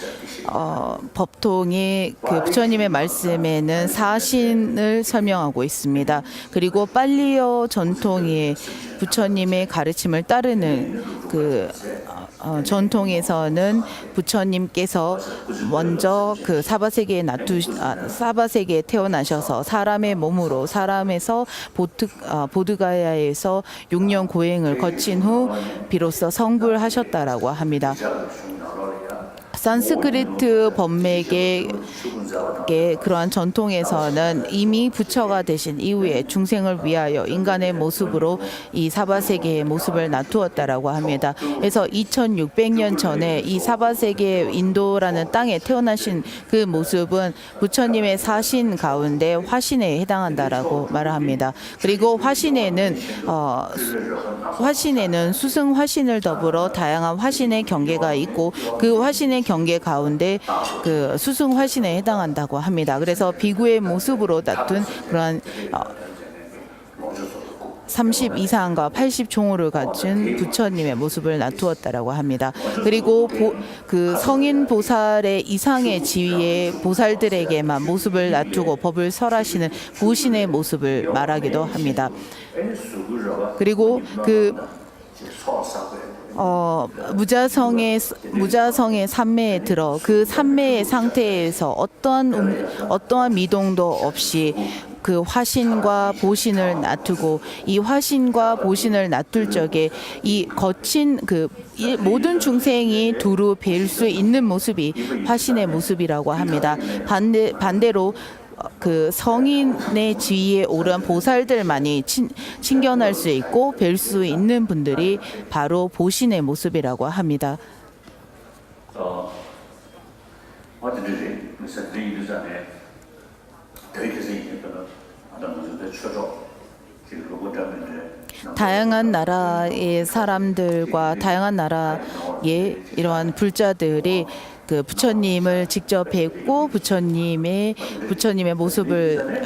법통이 그 부처님의 말씀에는 사신을 설명하고 있습니다. 그리고 팔리어 전통의 부처님의 가르침을 따르는 전통에서는 부처님께서 먼저 그 사바세계에 태어나셔서 사람의 몸으로 사람에서 보드가야에서 6년 고행을 거친 후 비로소 성불하셨다라고 합니다. 산스크리트 법맥의 그러한 전통에서는 이미 부처가 되신 이후에 중생을 위하여 인간의 모습으로 이 사바세계의 모습을 나투었다라고 합니다. 그래서 2600년 전에 이 사바세계 인도라는 땅에 태어나신 그 모습은 부처님의 사신 가운데 화신에 해당한다라고 말을 합니다. 그리고 화신에는 수승 화신을 더불어 다양한 화신의 경계가 있고 그 화신의 경계 가운데 그 수승 화신에 해당한다고 합니다. 그래서 비구의 모습으로 다툰 그러한 30 이상과 80 종호를 갖춘 부처님의 모습을 나투었다라고 합니다. 그리고 그 성인 보살의 이상의 지위의 보살들에게만 모습을 나투고 법을 설하시는 보신의 모습을 말하기도 합니다. 그리고 무자성의 삼매에 들어 그 삼매의 상태에서 어떠한 미동도 없이 그 화신과 보신을 놔두고 이 화신과 보신을 놔둘 적에 이 거친 모든 중생이 두루 뵐 수 있는 모습이 화신의 모습이라고 합니다. 반대로 그 성인의 지위에 오른 보살들만이 친견할 수 있고 뵐 수 있는 분들이 바로 보신의 모습이라고 합니다. 다양한 나라의 사람들과 다양한 나라의 이러한 불자들이 그 부처님을 직접 뵙고 부처님의 모습을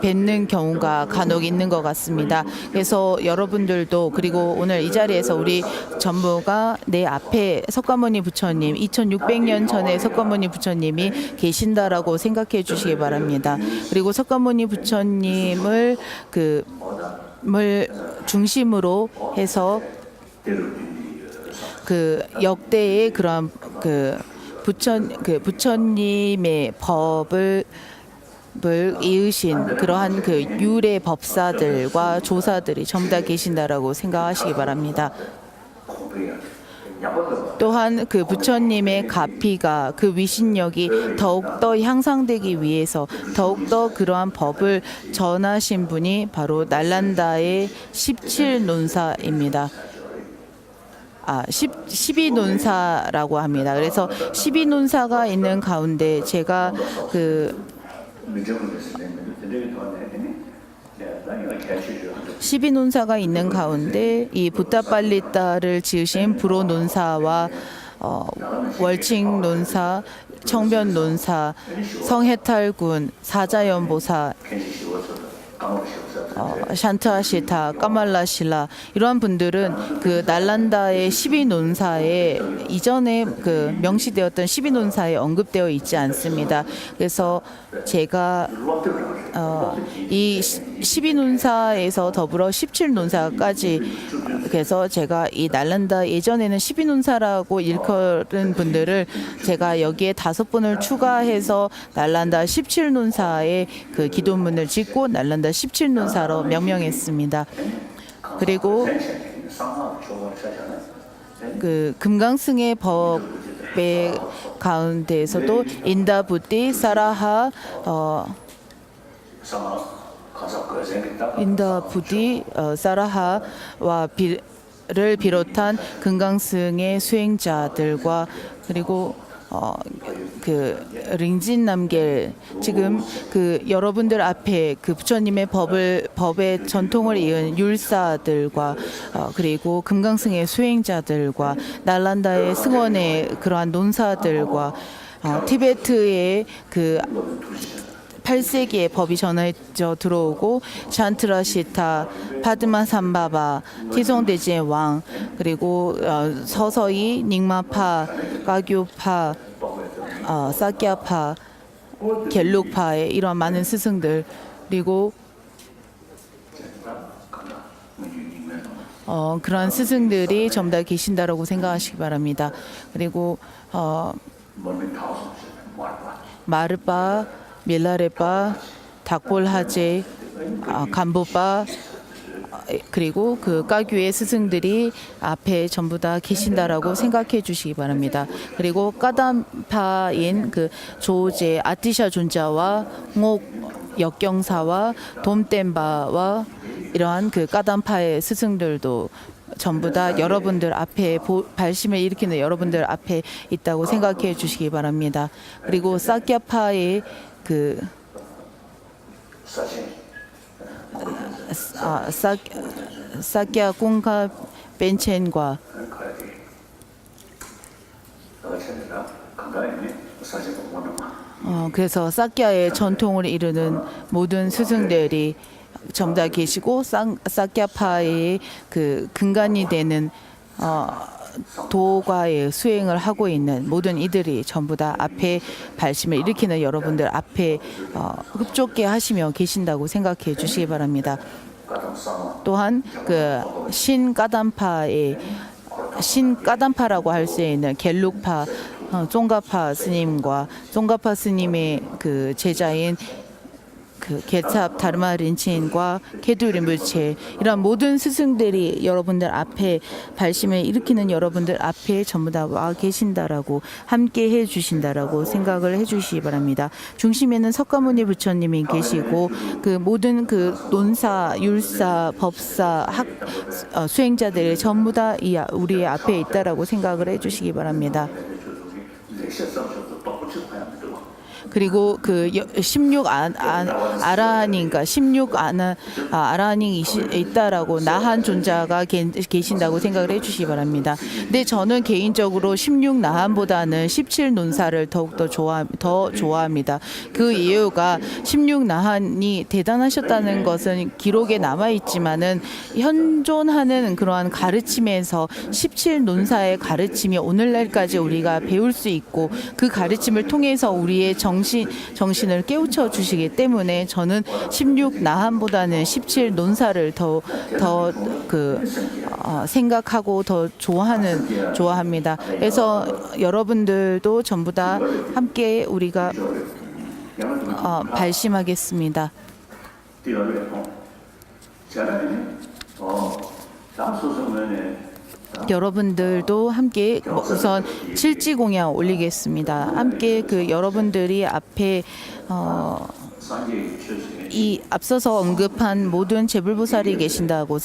뵙는 경우가 간혹 있는 것 같습니다. 그래서 여러분들도 그리고 오늘 이 자리에서 우리 전부가 내 앞에 석가모니 부처님 2600년 전에 석가모니 부처님이 계신다라고 생각해 주시기 바랍니다. 그리고 석가모니 부처님을 중심으로 해서 그 역대의 그런 부처님의 법을 이으신 그러한 그 유래 법사들과 조사들이 전부 다 계신다라고 생각하시기 바랍니다. 또한 그 부처님의 가피가 그 위신력이 더욱더 향상되기 위해서 더욱더 그러한 법을 전하신 분이 바로 날란다의 17논사입니다. 12논사라고 합니다. 그래서 12논사가 있는 가운데 제가 12논사가 있는 가운데 이 부타팔리타를 지으신 불호논사와 월칭논사, 청변논사, 성해탈군, 사자연보사 샨트아시타, 까말라실라 이러한 분들은 그 날란다의 12논사에 이전에 그 명시되었던 12논사에 언급되어 있지 않습니다. 그래서 제가 이 12논사에서 더불어 17논사까지 그래서 제가 이 날란다 예전에는 12논사라고 일컬은 분들을 제가 여기에 5분을 추가해서 날란다 17논사에 그 기도문을 짓고 날란다 17논사로 명명했습니다. 그리고 그 금강승의 법의 가운데에서도 인다부띠 사라하 인다부디 사라하와 를 비롯한 금강승의 수행자들과 그리고 그 링진남겔 지금 그 여러분들 앞에 그 부처님의 법의 전통을 이은 율사들과 그리고 금강승의 수행자들과 날란다의 승원의 그러한 논사들과 티베트의 그 8세기의 법이 전해져 들어오고 샨트라시타, 파드마삼바바, 티송대제 왕 그리고 서서히 닉마파, 가교파, 사키아파, 겔룩파의 이런 많은 스승들 그리고 그런 스승들이 전부 다 계신다라고 생각하시기 바랍니다. 그리고 마르파 밀라레바, 닥볼하제, 간보바 그리고 그 까규의 스승들이 앞에 전부 다 계신다라고 생각해 주시기 바랍니다. 그리고 까담파인 그 조제 아티샤 존자와 옥 역경사와 돔댐바와 이러한 그 까담파의 스승들도 전부 다 여러분들 앞에 발심을 일으키는 여러분들 앞에 있다고 생각해 주시기 바랍니다. 그리고 사키아파의 그 사키아 공가 벤첸과 그래서 사키아의 전통을 이루는 모든 스승들이 전부 다 계시고 사키아파의 그 근간이 되는 도과의 수행을 하고 있는 모든 이들이 전부 다 앞에 발심을 일으키는 여러분들 앞에 흡족해 하시며 계신다고 생각해 주시기 바랍니다. 또한 그 신까담파라고 할 수 있는 겔룩파 쫑가파 스님과 쫑가파 스님의 그 제자인 그 게탑 다르마 린친과 케두리물체 이런 모든 스승들이 여러분들 앞에 발심을 일으키는 여러분들 앞에 전부 다 와 계신다라고 함께 해 주신다라고 생각을 해 주시기 바랍니다. 중심에는 석가모니 부처님이 계시고 그 모든 그 논사, 율사, 법사, 수행자들이 전부 다 우리의 앞에 있다라고 생각을 해 주시기 바랍니다. 그리고 그 16 아라한인가 16 아라한이 있다라고 나한 존자가 계신다고 생각을 해주시기 바랍니다. 근데 저는 개인적으로 16 나한보다는 17 논사를 더욱더 좋아합니다. 그 이유가 16 나한이 대단하셨다는 것은 기록에 남아 있지만은 현존하는 그러한 가르침에서 17 논사의 가르침이 오늘날까지 우리가 배울 수 있고 그 가르침을 통해서 우리의 정신을 깨우쳐 주시기 때문에 저는 16 나한보다는 17 논사를 더 생각하고 더 좋아합니다. 그래서 여러분들도 전부 다 함께 우리가 발심하겠습니다. 여러분들도 함께 우선 칠지공양 올리겠습니다. 함께 그 여러분들이 앞에 이 앞서서 언급한 모든 재불보살이 계신다고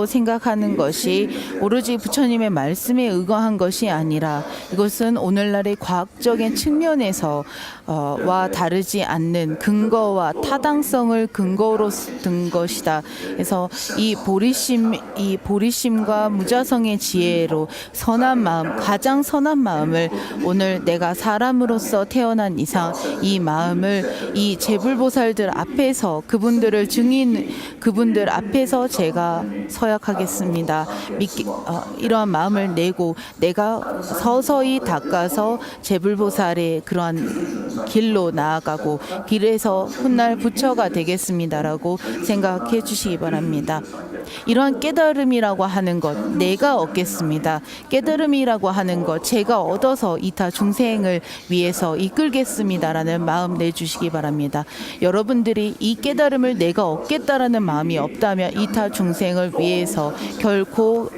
생각하는 것이 오로지 부처님의 말씀에 의거한 것이 아니라 이것은 오늘날의 과학적인 측면에서 와 다르지 않는 근거와 타당성을 근거로 든 것이다. 그래서 이 보리심과 무자성의 지혜로 선한 마음, 가장 선한 마음을 오늘 내가 사람으로서 태어난 이상 이 마음을 이 이 제불보살들 앞에서 그분들 앞에서 제가 서약하겠습니다. 이러한 마음을 내고 내가 서서히 닦아서 제불보살의 그러한 길로 나아가고 길에서 훗날 부처가 되겠습니다라고 생각해 주시기 바랍니다. 이러한 깨달음이라고 하는 것 내가 얻겠습니다. 깨달음이라고 하는 것 제가 얻어서 이타 중생을 위해서 이끌겠습니다라는 마음 내주시기 바랍니다. 여러분들이 이 깨달음을 내가 얻겠다라는 마음이 없다면 이타 중생을 위해서 결코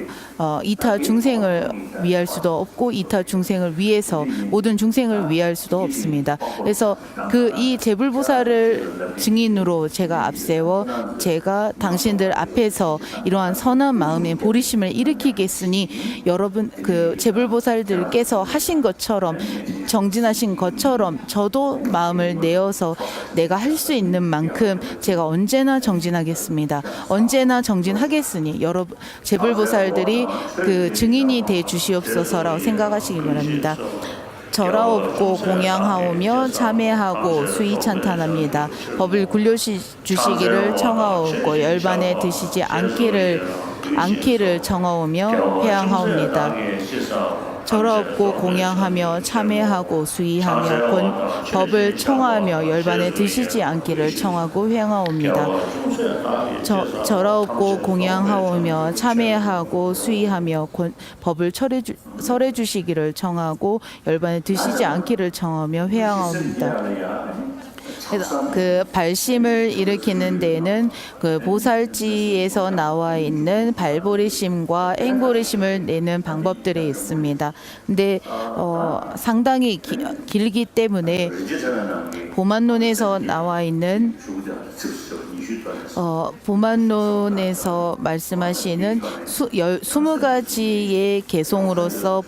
이타 중생을 위할 수도 없고 이타 중생을 위해서 모든 중생을 위할 수도 없습니다. 그래서 이 제불보살을 증인으로 제가 앞세워 제가 당신들 앞에서 이러한 선한 마음의 보리심을 일으키겠으니 여러분 제불보살들께서 하신 것처럼 정진하신 것처럼 저도 마음을 내어서 내가 할 수 있는 만큼 제가 언제나 정진하겠습니다. 언제나 정진하겠으니 여러분 제불보살들이 증인이 돼 주시옵소서라고 생각하시기 바랍니다. 절하옵고 공양하오며 참회하고 수의 찬탄합니다. 법을 굴려주시기를 청하옵고 열반에 드시지 않기를 청하오며 회양하옵니다. 절하옵고 공양하며 참회하고 수의하며 법을 청하며 열반에 드시지 않기를 청하고 회양하옵니다. 절하옵고 공양하오며 참회하고 수의하며 법을 설해 주시기를 청하고 열반에 드시지 않기를 청하며 회양하옵니다. 발심을 일으키는 데에는 보살지에서 나와 있는 발보리심과 행보리심을 내는 방법들이 있습니다. 근데 상당히 길기 때문에 보만론에서 나와 있는 보만론에서 말씀하시는 20가지의 개송으로서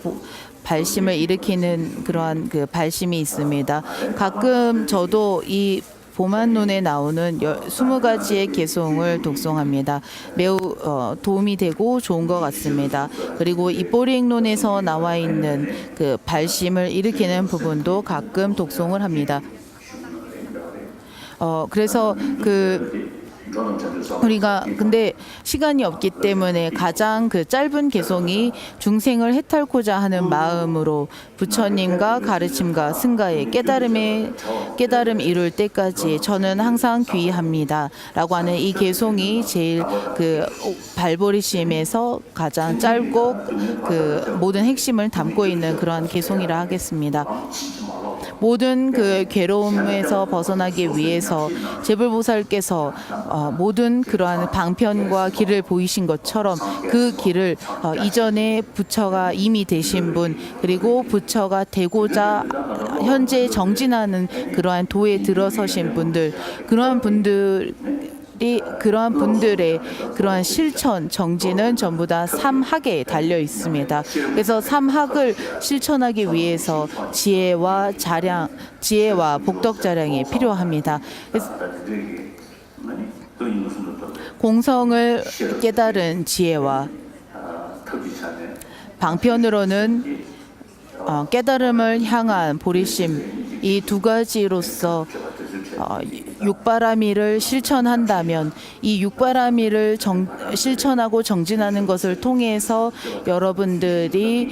발심을 일으키는 그러한 발심이 있습니다. 가끔 저도 이 보만론에 나오는 20가지의 개송을 독송합니다. 매우 도움이 되고 좋은 것 같습니다. 그리고 입보리행론에서 나와 있는 발심을 일으키는 부분도 가끔 독송을 합니다. 그래서 우리가 근데 시간이 없기 때문에 가장 짧은 개송이 중생을 해탈코자 하는 마음으로 부처님과 가르침과 승가의 깨달음 이룰 때까지 저는 항상 귀의합니다 라고 하는 이 개송이 제일 발보리심에서 가장 짧고 모든 핵심을 담고 있는 그러한 개송이라 하겠습니다. 모든 괴로움에서 벗어나기 위해서 제불보살께서 모든 그러한 방편과 길을 보이신 것처럼 그 길을 이전에 부처가 이미 되신 분 그리고 부처가 되고자 현재 정진하는 그러한 도에 들어서신 분들 그러한 분들의 그러한 실천 정진은 전부 다 삼학에 달려 있습니다. 그래서 삼학을 실천하기 위해서 지혜와 복덕자량이 필요합니다. 공성을 깨달은 지혜와 방편으로는 깨달음을 향한 보리심 이 두 가지로서 육바라미를 실천한다면 이 육바라미를 실천하고 정진하는 것을 통해서 여러분들이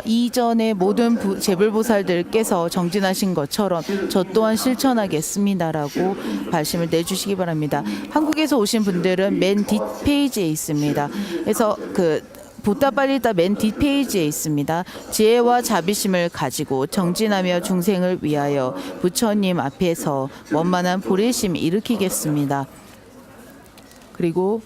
이전에 모든 제불보살들께서 정진하신 것처럼 저 또한 실천하겠습니다라고 발심을 내주시기 바랍니다. 한국에서 오신 분들은 맨 뒷페이지에 있습니다. 그래서 보따빨리다 맨 뒷페이지에 있습니다. 지혜와 자비심을 가지고 정진하며 중생을 위하여 부처님 앞에서 원만한 보리심 일으키겠습니다. 그리고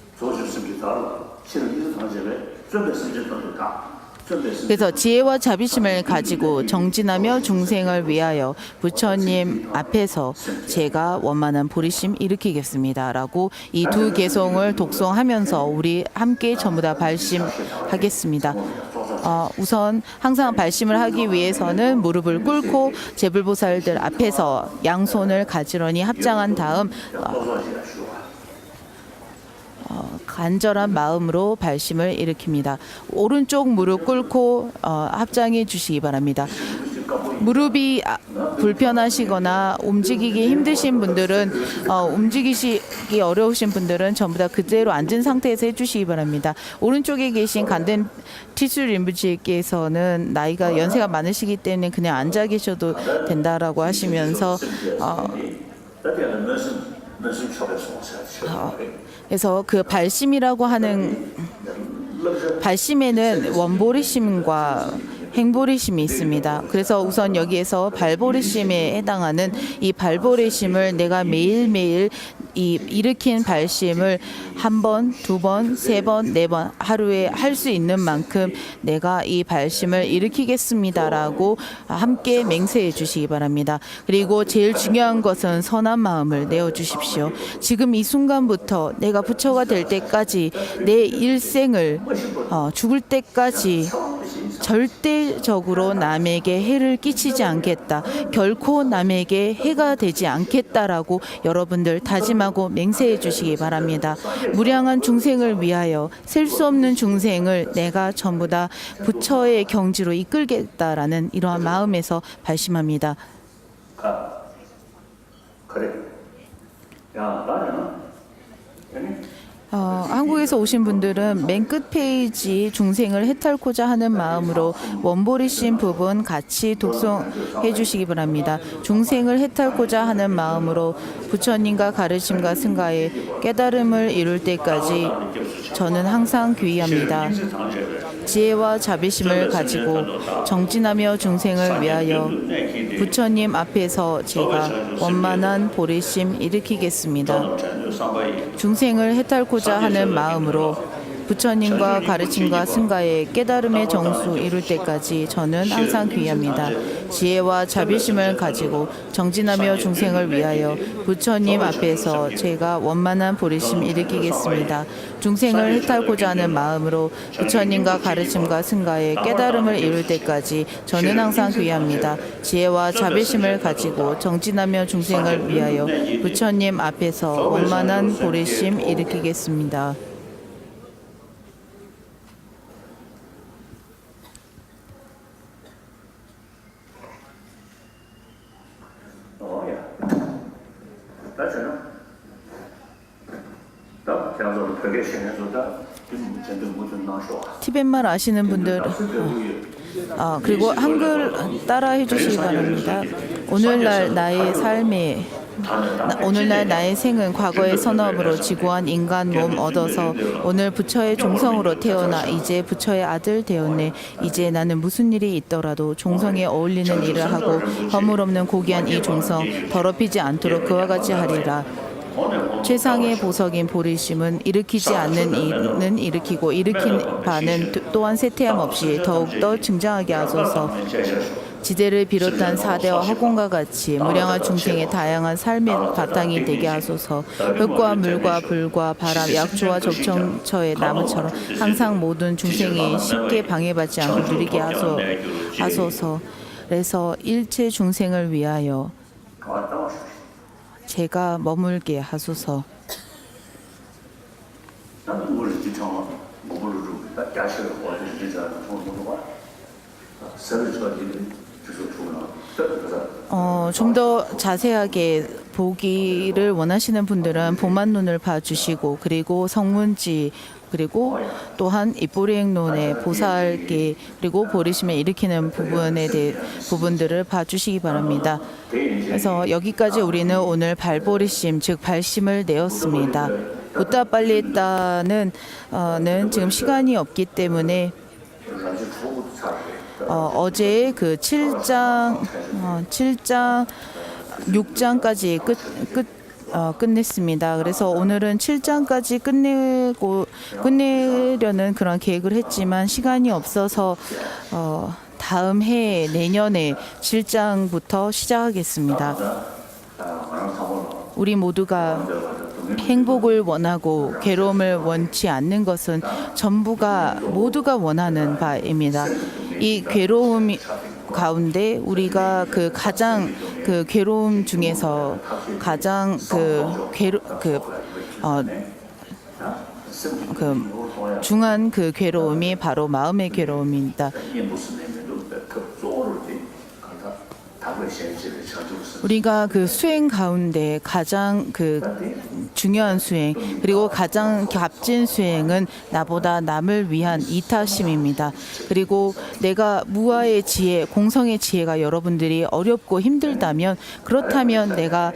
그래서 지혜와 자비심을 가지고 정진하며 중생을 위하여 부처님 앞에서 제가 원만한 보리심 일으키겠습니다라고 이 두 개송을 독송하면서 우리 함께 전부 다 발심하겠습니다. 우선 항상 발심을 하기 위해서는 무릎을 꿇고 제불보살들 앞에서 양손을 가지런히 합장한 다음 간절한 마음으로 발심을 일으킵니다. 오른쪽 무릎 꿇고 합장해 주시기 바랍니다. 무릎이 불편하시거나 움직이기 힘드신 분들은 움직이시기 어려우신 분들은 전부 다 그대로 앉은 상태에서 해주시기 바랍니다. 오른쪽에 계신 간덴 티슈 림부지께서는 나이가 연세가 많으시기 때문에 그냥 앉아 계셔도 된다라고 하시면서 그래서 그 발심이라고 하는 발심에는 원보리심과 행보리심이 있습니다. 그래서 우선 여기에서 발보리심에 해당하는 이 발보리심을 내가 매일매일 일으킨 발심을 한 번, 두 번, 세 번, 네 번 하루에 할 수 있는 만큼 내가 이 발심을 일으키겠습니다라고 함께 맹세해 주시기 바랍니다. 그리고 제일 중요한 것은 선한 마음을 내어 주십시오. 지금 이 순간부터 내가 부처가 될 때까지 내 일생을 죽을 때까지 절대적으로 남에게 해를 끼치지 않겠다. 결코 남에게 해가 되지 않겠다라고 여러분들 다짐하고 맹세해 주시기 바랍니다. 무량한 중생을 위하여 셀 수 없는 중생을 내가 전부 다 부처의 경지로 이끌겠다라는 이러한 마음에서 발심합니다. 그래. 야, 나는 한국에서 오신 분들은 맨 끝 페이지 중생을 해탈코자 하는 마음으로 원보리심 부분 같이 독송해 주시기 바랍니다. 중생을 해탈코자 하는 마음으로 부처님과 가르침과 승가의 깨달음을 이룰 때까지 저는 항상 귀의합니다. 지혜와 자비심을 가지고 정진하며 중생을 위하여 부처님 앞에서 제가 원만한 보리심 일으키겠습니다. 중생을 해탈코자 하는 마음으로 부처님과 가르침과 승가의 깨달음의 정수 이룰 때까지 저는 항상 귀의합니다. 지혜와 자비심을 가지고 정진하며 중생을 위하여 부처님 앞에서 제가 원만한 보리심 일으키겠습니다. 중생을 해탈코자 하는 마음으로 부처님과 가르침과 승가의 깨달음을 이룰 때까지 저는 항상 귀의합니다. 지혜와 자비심을 가지고 정진하며 중생을 위하여 부처님 앞에서 원만한 보리심 일으키겠습니다. 티벳말 아시는 분들 그리고 한글 따라 해주시기 바랍니다. 오늘날 나의 생은 과거의 선업으로 지고한 인간 몸 얻어서 오늘 부처의 종성으로 태어나 이제 부처의 아들 되었네. 이제 나는 무슨 일이 있더라도 종성에 어울리는 일을 하고 허물 없는 고귀한 이 종성 더럽히지 않도록 그와 같이 하리라. 최상의 보석인 보리심은 일으키지 않는 이는 일으키고 일으킨 바는 또한 세태함 없이 더욱더 증장하게 하소서. 지대를 비롯한 사대와 허공과 같이 무량한 중생의 다양한 삶의 바탕이 되게 하소서. 흙과 물과 불과 바람, 약초와 적청처의 나무처럼 항상 모든 중생이 쉽게 방해받지 않고 누리게 하소서. 그래서 일체 중생을 위하여 제가 머물게 하소서. 좀 더 자세하게 보기를 원하시는 분들은 봄만 눈을 봐주시고 그리고 성문지 그리고 또한 입보리행론의 보살기 그리고 보리심을 일으키는 부분들을 봐주시기 바랍니다. 그래서 여기까지 우리는 오늘 발보리심 즉 발심을 내었습니다. 부타 빨리따는 지금 시간이 없기 때문에 어제 그 7장 6장까지 끝냈습니다. 그래서 오늘은 7장까지 끝내려는 그런 계획을 했지만 시간이 없어서 다음 해 내년에 7장부터 시작하겠습니다. 우리 모두가 행복을 원하고 괴로움을 원치 않는 것은 모두가 원하는 바입니다. 이 괴로움 가운데 우리가 가장 괴로움 중에서 가장 중한 괴로움이 바로 마음의 괴로움입니다. 会显示的成就是。 우리가 그 수행 가운데 가장 그 중요한 수행 그리고 가장 값진 수행은 나보다 남을 위한 이타심입니다. 그리고 내가 무아의 지혜, 공성의 지혜가 여러분들이 어렵고 힘들다면 그렇다면 내가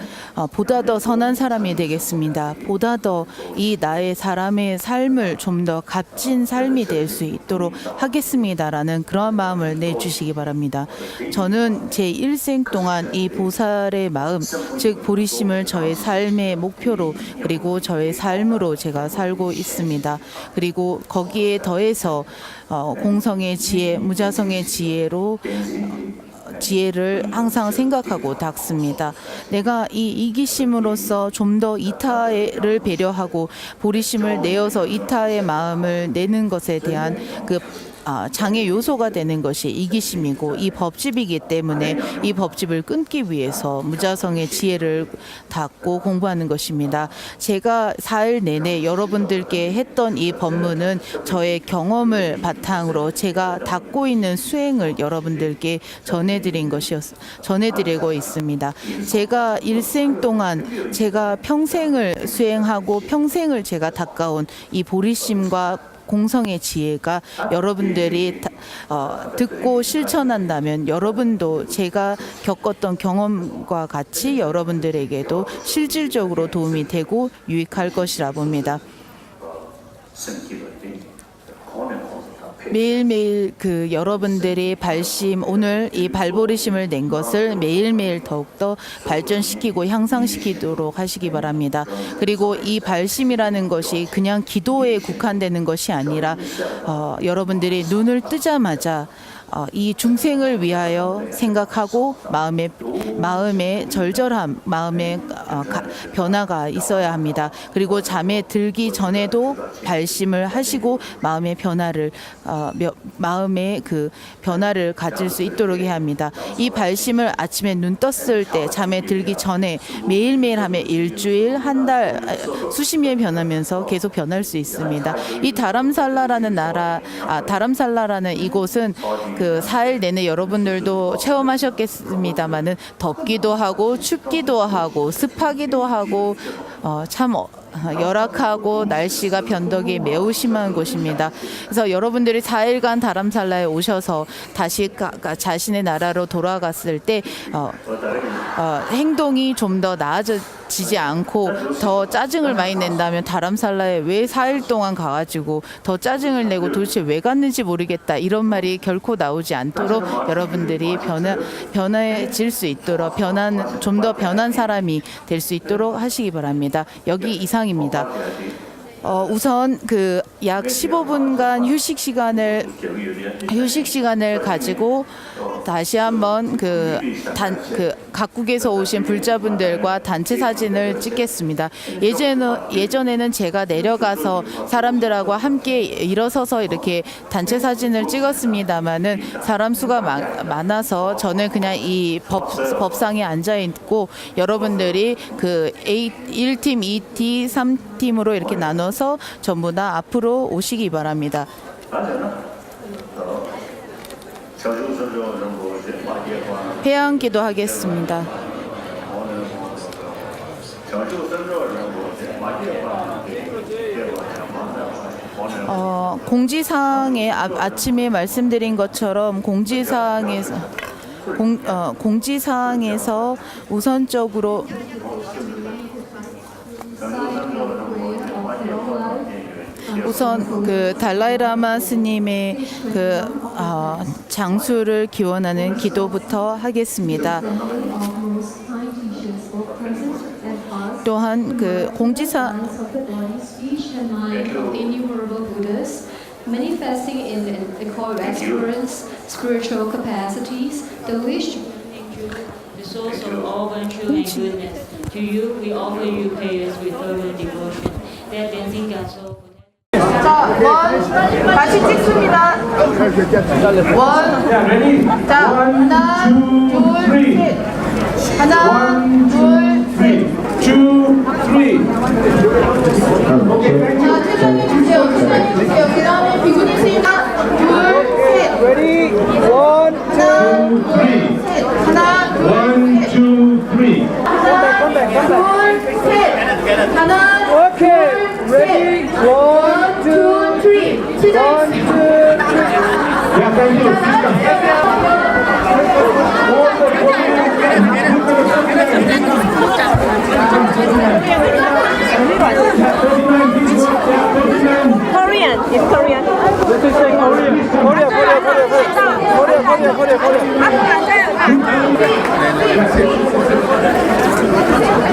보다 더 선한 사람이 되겠습니다. 보다 더 이 나의 사람의 삶을 좀 더 값진 삶이 될 수 있도록 하겠습니다라는 그러한 마음을 내주시기 바랍니다. 저는 제 일생 동안 이 보살의 마음, 즉 보리심을 저의 삶의 목표로 그리고 저의 삶으로 제가 살고 있습니다. 그리고 거기에 더해서 공성의 지혜, 무자성의 지혜로 지혜를 항상 생각하고 닦습니다. 내가 이 이기심으로써 좀 더 이타를 배려하고 보리심을 내어서 이타의 마음을 내는 것에 대한 그 장애 요소가 되는 것이 이기심이고 이 법집이기 때문에 이 법집을 끊기 위해서 무자성의 지혜를 닦고 공부하는 것입니다. 제가 4일 내내 여러분들께 했던 이 법문은 저의 경험을 바탕으로 제가 닦고 있는 수행을 여러분들께 전해드리고 있습니다. 제가 일생 동안 제가 평생을 수행하고 평생을 제가 닦아온 이 보리심과 공성의 지혜가 여러분들이 듣고 실천한다면 여러분도 제가 겪었던 경험과 같이 여러분들에게도 실질적으로 도움이 되고 유익할 것이라 봅니다. 매일매일 그 여러분들이 발심 오늘 이 발보리심을 낸 것을 매일매일 더욱더 발전시키고 향상시키도록 하시기 바랍니다. 그리고 이 발심이라는 것이 그냥 기도에 국한되는 것이 아니라 여러분들이 눈을 뜨자마자 이 중생을 위하여 생각하고 마음의 절절함, 마음의 변화가 있어야 합니다. 그리고 잠에 들기 전에도 발심을 하시고 마음의 그 변화를 가질 수 있도록 해야 합니다. 이 발심을 아침에 눈 떴을 때 잠에 들기 전에 매일매일 하면 일주일, 한 달, 수십 년이 변하면서 계속 변할 수 있습니다. 이 다람살라라는 이곳은 그 4일 내내 여러분들도 체험하셨겠습니다만은 덥기도 하고 춥기도 하고 습하기도 하고 참 열악하고 날씨가 변덕이 매우 심한 곳입니다. 그래서 여러분들이 4일간 다람살라에 오셔서 다시 자신의 나라로 돌아갔을 때 행동이 좀 더 나아지지 않고 더 짜증을 많이 낸다면 다람살라에 왜 4일 동안 가가지고 더 짜증을 내고 도대체 왜 갔는지 모르겠다 이런 말이 결코 나오지 않도록 여러분들이 변해질 수 있도록 좀 더 변한 사람이 될 수 있도록 하시기 바랍니다. 여기 이상입니다. 우선 그 약 15분간 휴식 시간을 가지고 다시 한번 그 각국에서 오신 불자분들과 단체 사진을 찍겠습니다. 예전에는 제가 내려가서 사람들하고 함께 일어서서 이렇게 단체 사진을 찍었습니다만은 사람 수가 많아서 저는 그냥 이 법상에 앉아 있고 여러분들이 그 1팀, 2팀, 3팀으로 이렇게 나눠서 전부 다 앞으로 오시기 바랍니다. 회양 기도하겠습니다. 공지사항에 아침에 말씀드린 것처럼 공지사항에서 우선적으로 우선 그 달라이라마 스님의 그 장수를 기원하는 기도부터 하겠습니다. 또한 그 manifesting in the core experience, spiritual capacities, the wish the source of all virtue and goodness. To you, we offer you prayers with fervent devotion. That dancing God so 자, 다시 찍습니다. 자, 하나, 둘, 셋. 하나, 둘, 셋. 자, 퇴장해 주세요. 그 다음에 비구니 스님 하나, 둘, 셋. 하나, 둘, 셋. 하나, 둘, Korean, it's Korean.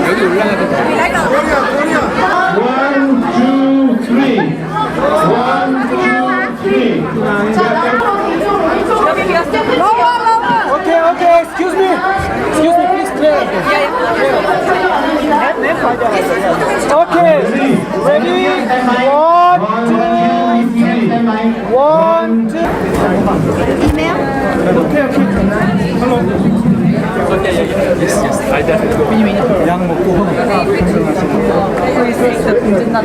여기 올라가도 돼. 1, 2, 3. Okay, excuse me, please clear. Okay, ready? 1, 2, 1, 2. 약 먹고. 거기서 공진나.